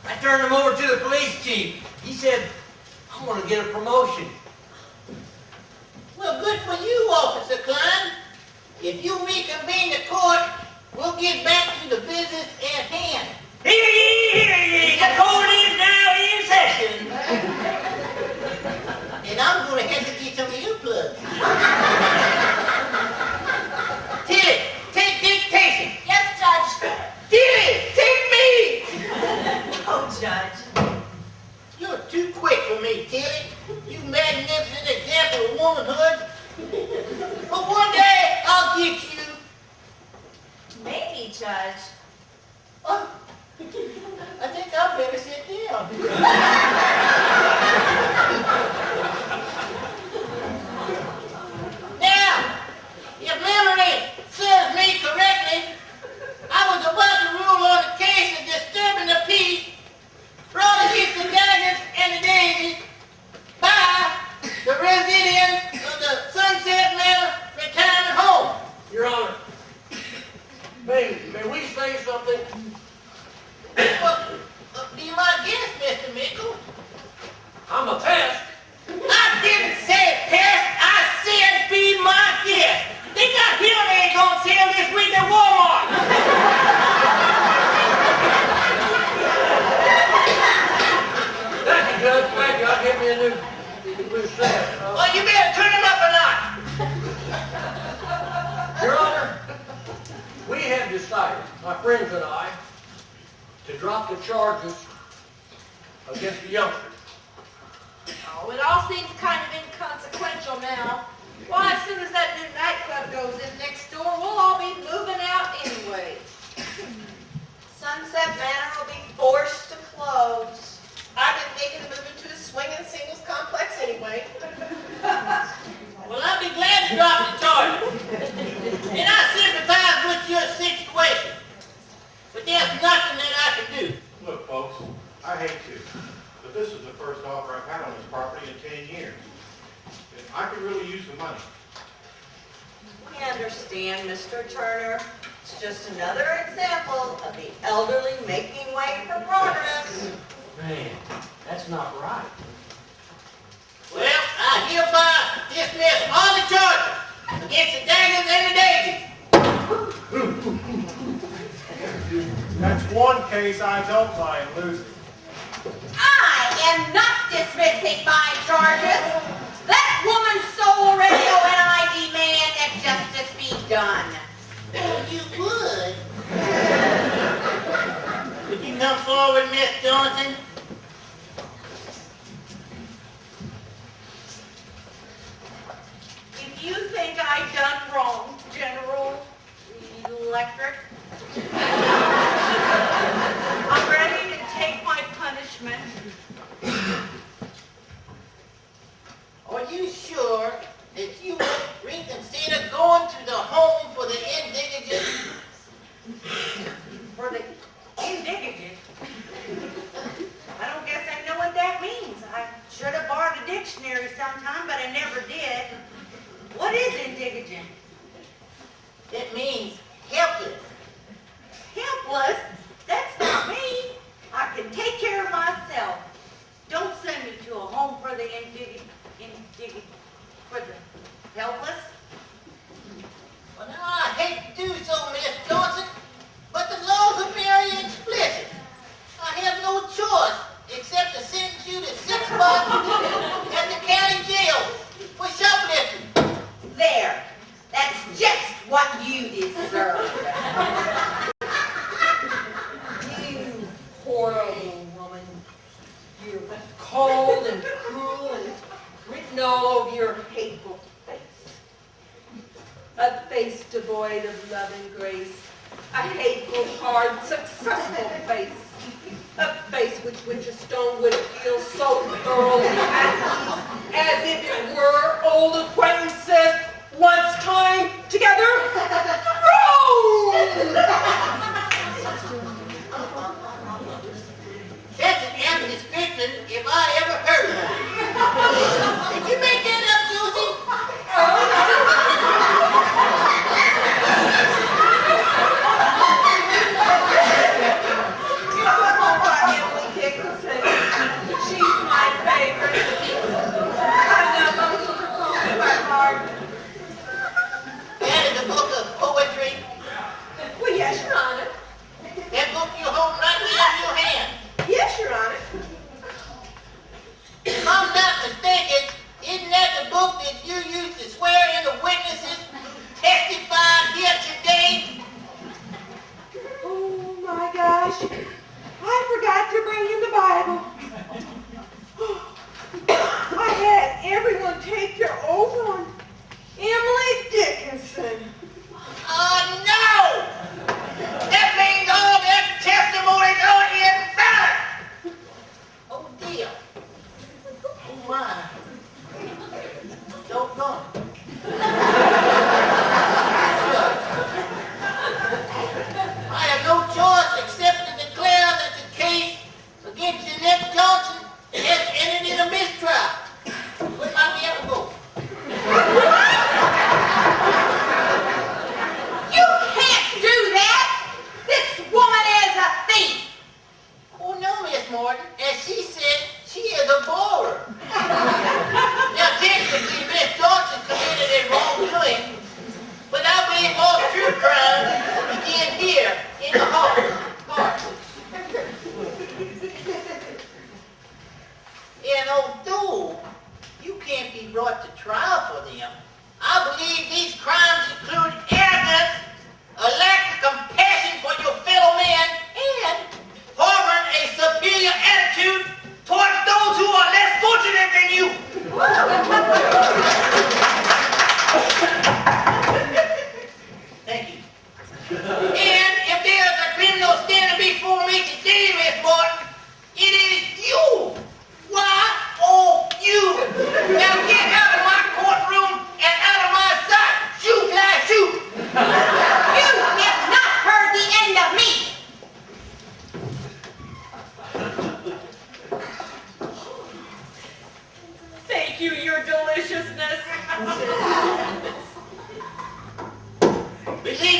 Speaker 1: I turned him over to the police chief. He said, I want to get a promotion.
Speaker 7: Well, good for you, Officer Klein. If you reconvene the court, we'll get back to the business at hand.
Speaker 1: Hear ye, hear ye. The court is now in session.
Speaker 7: And I'm going to have to get some of your plugs. Tilly, take dictation.
Speaker 8: Yes, Judge.
Speaker 7: Tilly, take me.
Speaker 8: Oh, Judge.
Speaker 7: You're too quick for me, Tilly. You magnificent example of womanhood. But one day, I'll get you.
Speaker 8: Maybe, Judge.
Speaker 7: Oh, I think I'll better sit down. Now, if memory serves me correctly, I was about to rule on a case of disturbing the peace brought against the Daggers and the Daisies by the residents of the Sunset Manor Retirement Home.
Speaker 1: Your Honor, may we say something?
Speaker 7: Well, be my guest, Mr. Mickle.
Speaker 1: I'm a pest.
Speaker 7: I didn't say pest, I said be my guest. They got Hillary on sale this week at Walmart.
Speaker 1: Thank you, Judge. Thank you. I'll give me a new set.
Speaker 7: Well, you better turn them up a notch.
Speaker 1: Your Honor, we have decided, my friends and I, to drop the charges against the youngsters.
Speaker 4: Oh, it all seems kind of inconsequential now. Why, as soon as that new nightclub goes in next door, we'll all be moving out anyway.
Speaker 8: Sunset Manor will be forced to close. I've been thinking of moving to the swinging singles complex anyway.
Speaker 7: Well, I'll be glad to drop the charges. And I sympathize with your situation. But there's nothing that I can do.
Speaker 12: Look, folks, I hate to, but this is the first offer I've had on this property in 10 years. And I could really use the money.
Speaker 11: We understand, Mr. Turner. It's just another example of the elderly making way for progress.
Speaker 1: Man, that's not right.
Speaker 7: Well, I hereby dismiss all the charges against the Daggers and the Daisies.
Speaker 9: That's one case I don't mind losing.
Speaker 8: I am not dismissing my charges. That woman stole a radio and I demand that justice be done.
Speaker 7: Well, you would. Would you come forward, Miss Johnson?
Speaker 4: If you think I've done wrong, General Electric, I'm ready to take my punishment.
Speaker 7: Are you sure that you would reconsider going to the home for the indigent?
Speaker 8: For the indigent. I don't guess I know what that means. I should have borrowed a dictionary sometime, but I never did. What is indigent?
Speaker 7: It means helpless.
Speaker 8: Helpless? That's not me. I can take care of myself. Don't send me to a home for the for the helpless.
Speaker 7: Well, now, I hate to do so, Miss Johnson, but the laws are very explicit. I have no choice except to sentence you to 6 months at the county jail for shoplifting.
Speaker 8: There. That's just what you deserve.
Speaker 2: You horrible woman. You're cold and cruel and it's written all over your hateful face. A face devoid of love and grace. A hateful, hard, successful face. A face which a stone would feel so thoroughly at ease as if it were old acquaintances once time together.
Speaker 7: That's an apt description if I ever heard of it. Did you make that up, Susie?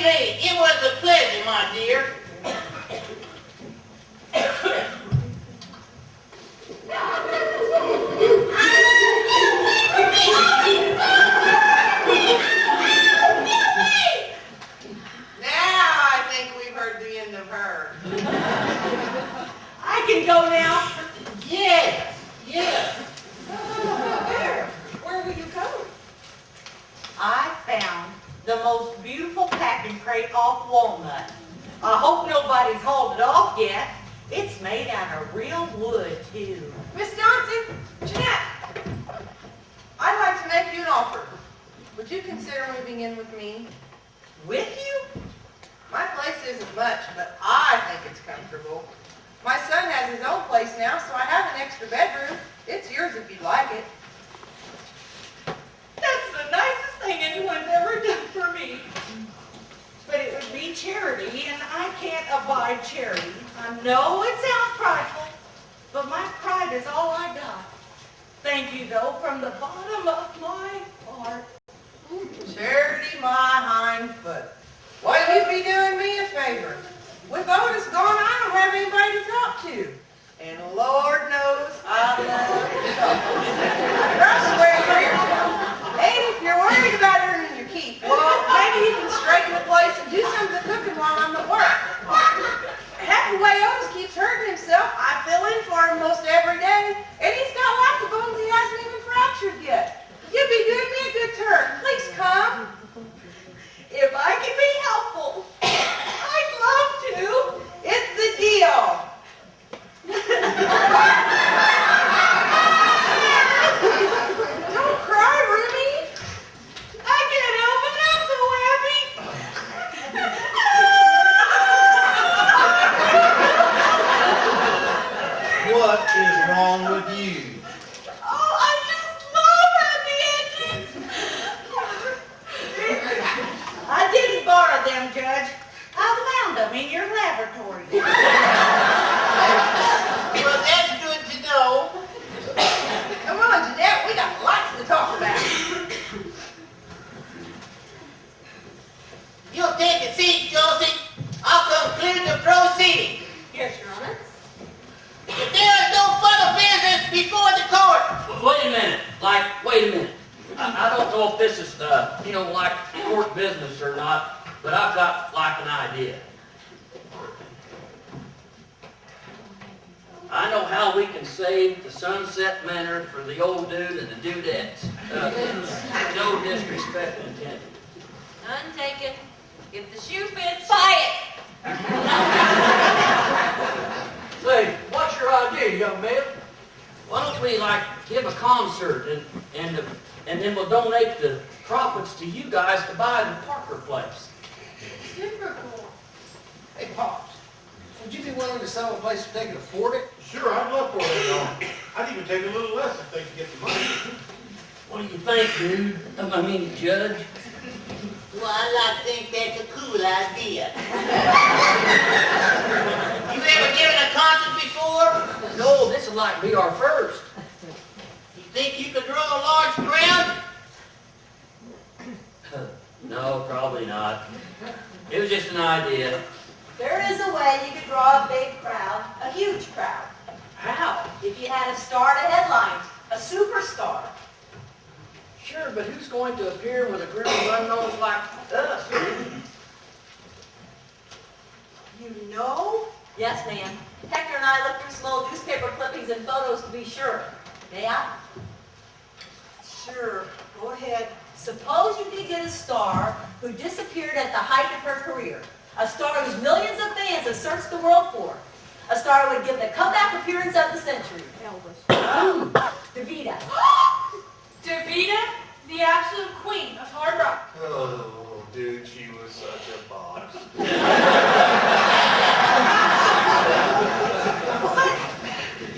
Speaker 7: anyway, it was a pleasure, my dear.
Speaker 8: Now I think we've heard the end of her.
Speaker 3: I can go now.
Speaker 7: Yes, yes.
Speaker 14: Where will you go?
Speaker 11: I found the most beautiful packing crate off Walnut. I hope nobody's hauled it off yet. It's made out of real wood, too.
Speaker 8: Miss Johnson, Jeanette, I'd like to make you an offer. Would you consider moving in with me?
Speaker 11: With you?
Speaker 8: My place isn't much, but I think it's comfortable. My son has his own place now, so I have an extra bedroom. It's yours if you'd like it.
Speaker 11: That's the nicest thing anyone's ever done for me. But it would be charity, and I can't abide charity. I know it sounds prideful, but my pride is all I got. Thank you, though, from the bottom of my heart.
Speaker 8: Charity, my hind foot. Why don't you be doing me a favor? With Otis gone, I don't have anybody to talk to. And Lord knows I love to talk. That's the way it is. And if you're worried about earning your keep, well, maybe you can straighten the place and do some of the cooking while I'm at work. Heck, the way Otis keeps hurting himself, I fill in for him most every day. And he's got lots of bones he hasn't even fractured yet. You'd be doing me a good turn. Please come.
Speaker 11: If I can be helpful, I'd love to.
Speaker 8: It's the deal. Don't cry, Ruby.
Speaker 11: I can't help it, I'm so happy.
Speaker 5: What is wrong with you?
Speaker 11: Oh, I just love happy endings. I didn't borrow them, Judge. I found them in your laboratory.
Speaker 7: Well, that's good to know.
Speaker 8: Come on, Jeanette, we got lots to talk about.
Speaker 7: You'll take a seat, Josie. I'll conclude the proceeding.
Speaker 3: Yes, Your Honor.
Speaker 7: If there is no further business before the court,
Speaker 6: Wait a minute, wait a minute. I don't know if this is, like court business or not, but I've got an idea. I know how we can save the Sunset Manor for the old dude and the dudettes. No disrespect intended.
Speaker 3: None taken. If the shoe fits, buy it.
Speaker 1: Say, what's your idea, young man?
Speaker 6: Why don't we give a concert and then we'll donate the profits to you guys to buy the Parker place.
Speaker 4: Super cool.
Speaker 5: Hey, Pops, would you be willing to sell a place if they could afford it?
Speaker 9: Sure, I'd love for it. I'd even take a little less if they could get the money.
Speaker 6: What do you think, dude? I mean, Judge?
Speaker 7: well, I think that's a cool idea. You ever given a concert before?
Speaker 6: No, this will be our first.
Speaker 7: You think you could draw a large crowd?
Speaker 6: No, probably not. It was just an idea.
Speaker 3: There is a way you could draw a big crowd, a huge crowd.
Speaker 6: How?
Speaker 3: If you had a star to headline, a superstar.
Speaker 6: Sure, but who's going to appear with a group of unknowns like us?
Speaker 3: You know? Yes, ma'am. Hector and I looked through some old newspaper clippings and photos to be sure. May I? Sure. Go ahead. Suppose you could get a star who disappeared at the height of her career. A star whose millions of fans have searched the world for. A star who would give the comeback appearance of the century. Elvis. DeVita.
Speaker 4: Davida, the absolute queen of hard rock.
Speaker 9: Oh, dude, she was such a boss.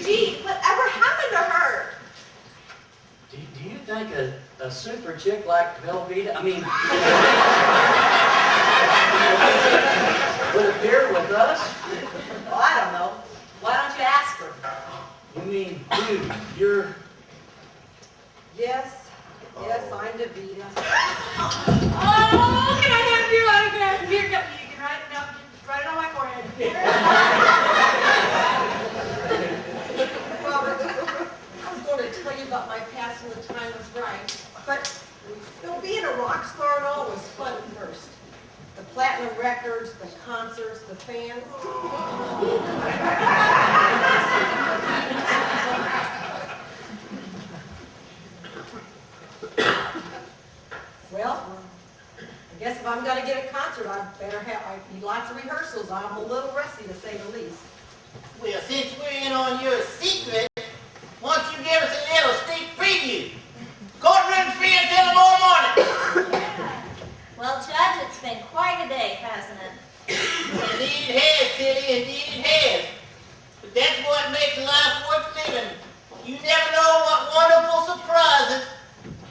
Speaker 14: Gee, whatever happened to her?
Speaker 6: Do you think a super chick like Velveeta, would appear with us?
Speaker 3: Well, I don't know. Why don't you ask her?
Speaker 6: You mean, dude, you're...
Speaker 14: Yes, I'm DeVita.
Speaker 4: Oh, can I have your autograph? Here,
Speaker 14: the records, the concerts, the fans. Well, I guess if I'm gonna get a concert, I need lots of rehearsals. I'm a little rusty, to say the least.
Speaker 7: Well, since we're in on your secret, why don't you give us a little sneak preview? Courtroom free until tomorrow morning.
Speaker 3: Well, Judge, it's been quite a day, hasn't it?
Speaker 7: Indeed it has, Tilly, indeed it has. But that's what makes life worth living. You never know what wonderful surprises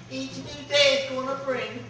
Speaker 7: each new day is going to bring.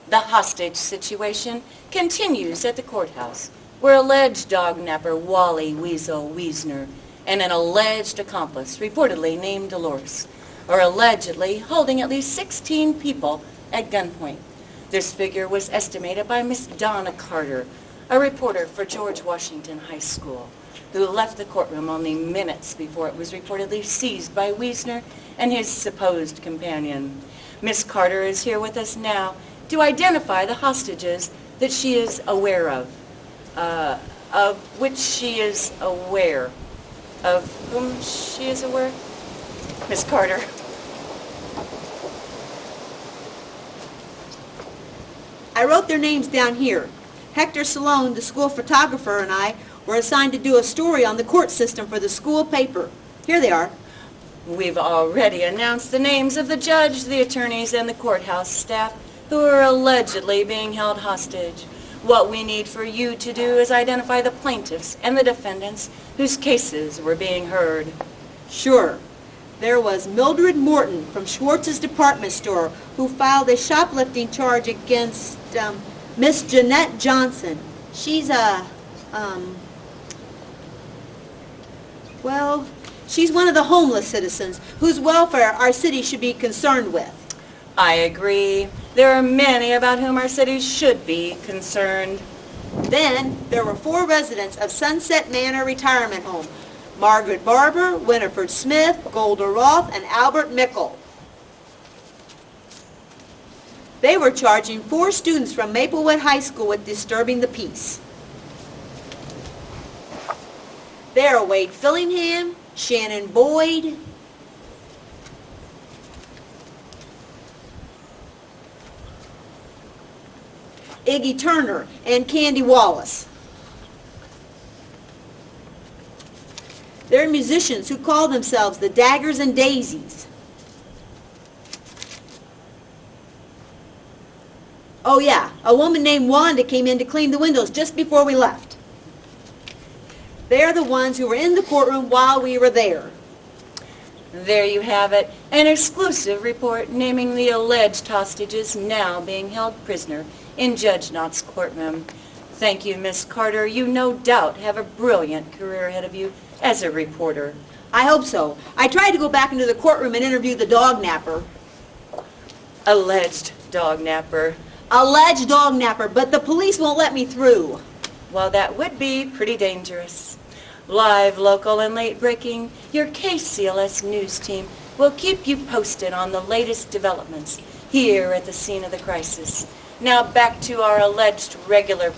Speaker 13: The hostage situation continues at the courthouse, where alleged dog napper Wally Weasel Wiesner and an alleged accomplice, reportedly named Dolores, are allegedly holding at least 16 people at gunpoint. This figure was estimated by Miss Donna Carter, a reporter for George Washington High School, who left the courtroom only minutes before it was reportedly seized by Wiesner and his supposed companion. Miss Carter is here with us now to identify the hostages that she is aware of which she is aware. Of whom she is aware? Miss Carter.
Speaker 15: I wrote their names down here. Hector Salone, the school photographer, and I were assigned to do a story on the court system for the school paper. Here they are.
Speaker 13: We've already announced the names of the judge, the attorneys, and the courthouse staff who are allegedly being held hostage. What we need for you to do is identify the plaintiffs and the defendants whose cases were being heard.
Speaker 15: Sure. There was Mildred Morton from Schwartz's department store who filed a shoplifting charge against Miss Jeanette Johnson. She's she's one of the homeless citizens whose welfare our city should be concerned with.
Speaker 13: I agree. There are many about whom our city should be concerned.
Speaker 15: Then there were 4 residents of Sunset Manor Retirement Home: Margaret Barber, Winifred Smith, Golda Roth, and Albert Mickle. They were charging 4 students from Maplewood High School with disturbing the peace. There are Wade Fillingham, Shannon Boyd, Iggy Turner, and Candy Wallace. They're musicians who call themselves the Daggers and Daisies. Oh yeah, a woman named Wanda came in to clean the windows just before we left. They're the ones who were in the courtroom while we were there.
Speaker 13: There you have it, an exclusive report naming the alleged hostages now being held prisoner in Judge Knott's courtroom. Thank you, Miss Carter. You no doubt have a brilliant career ahead of you as a reporter.
Speaker 15: I hope so. I tried to go back into the courtroom and interview the dog napper.
Speaker 13: Alleged dog napper.
Speaker 15: Alleged dog napper, but the police won't let me through.
Speaker 13: Well, that would be pretty dangerous. Live, local, and late breaking, your KCLS news team will keep you posted on the latest developments here at the scene of the crisis. Now back to our alleged regular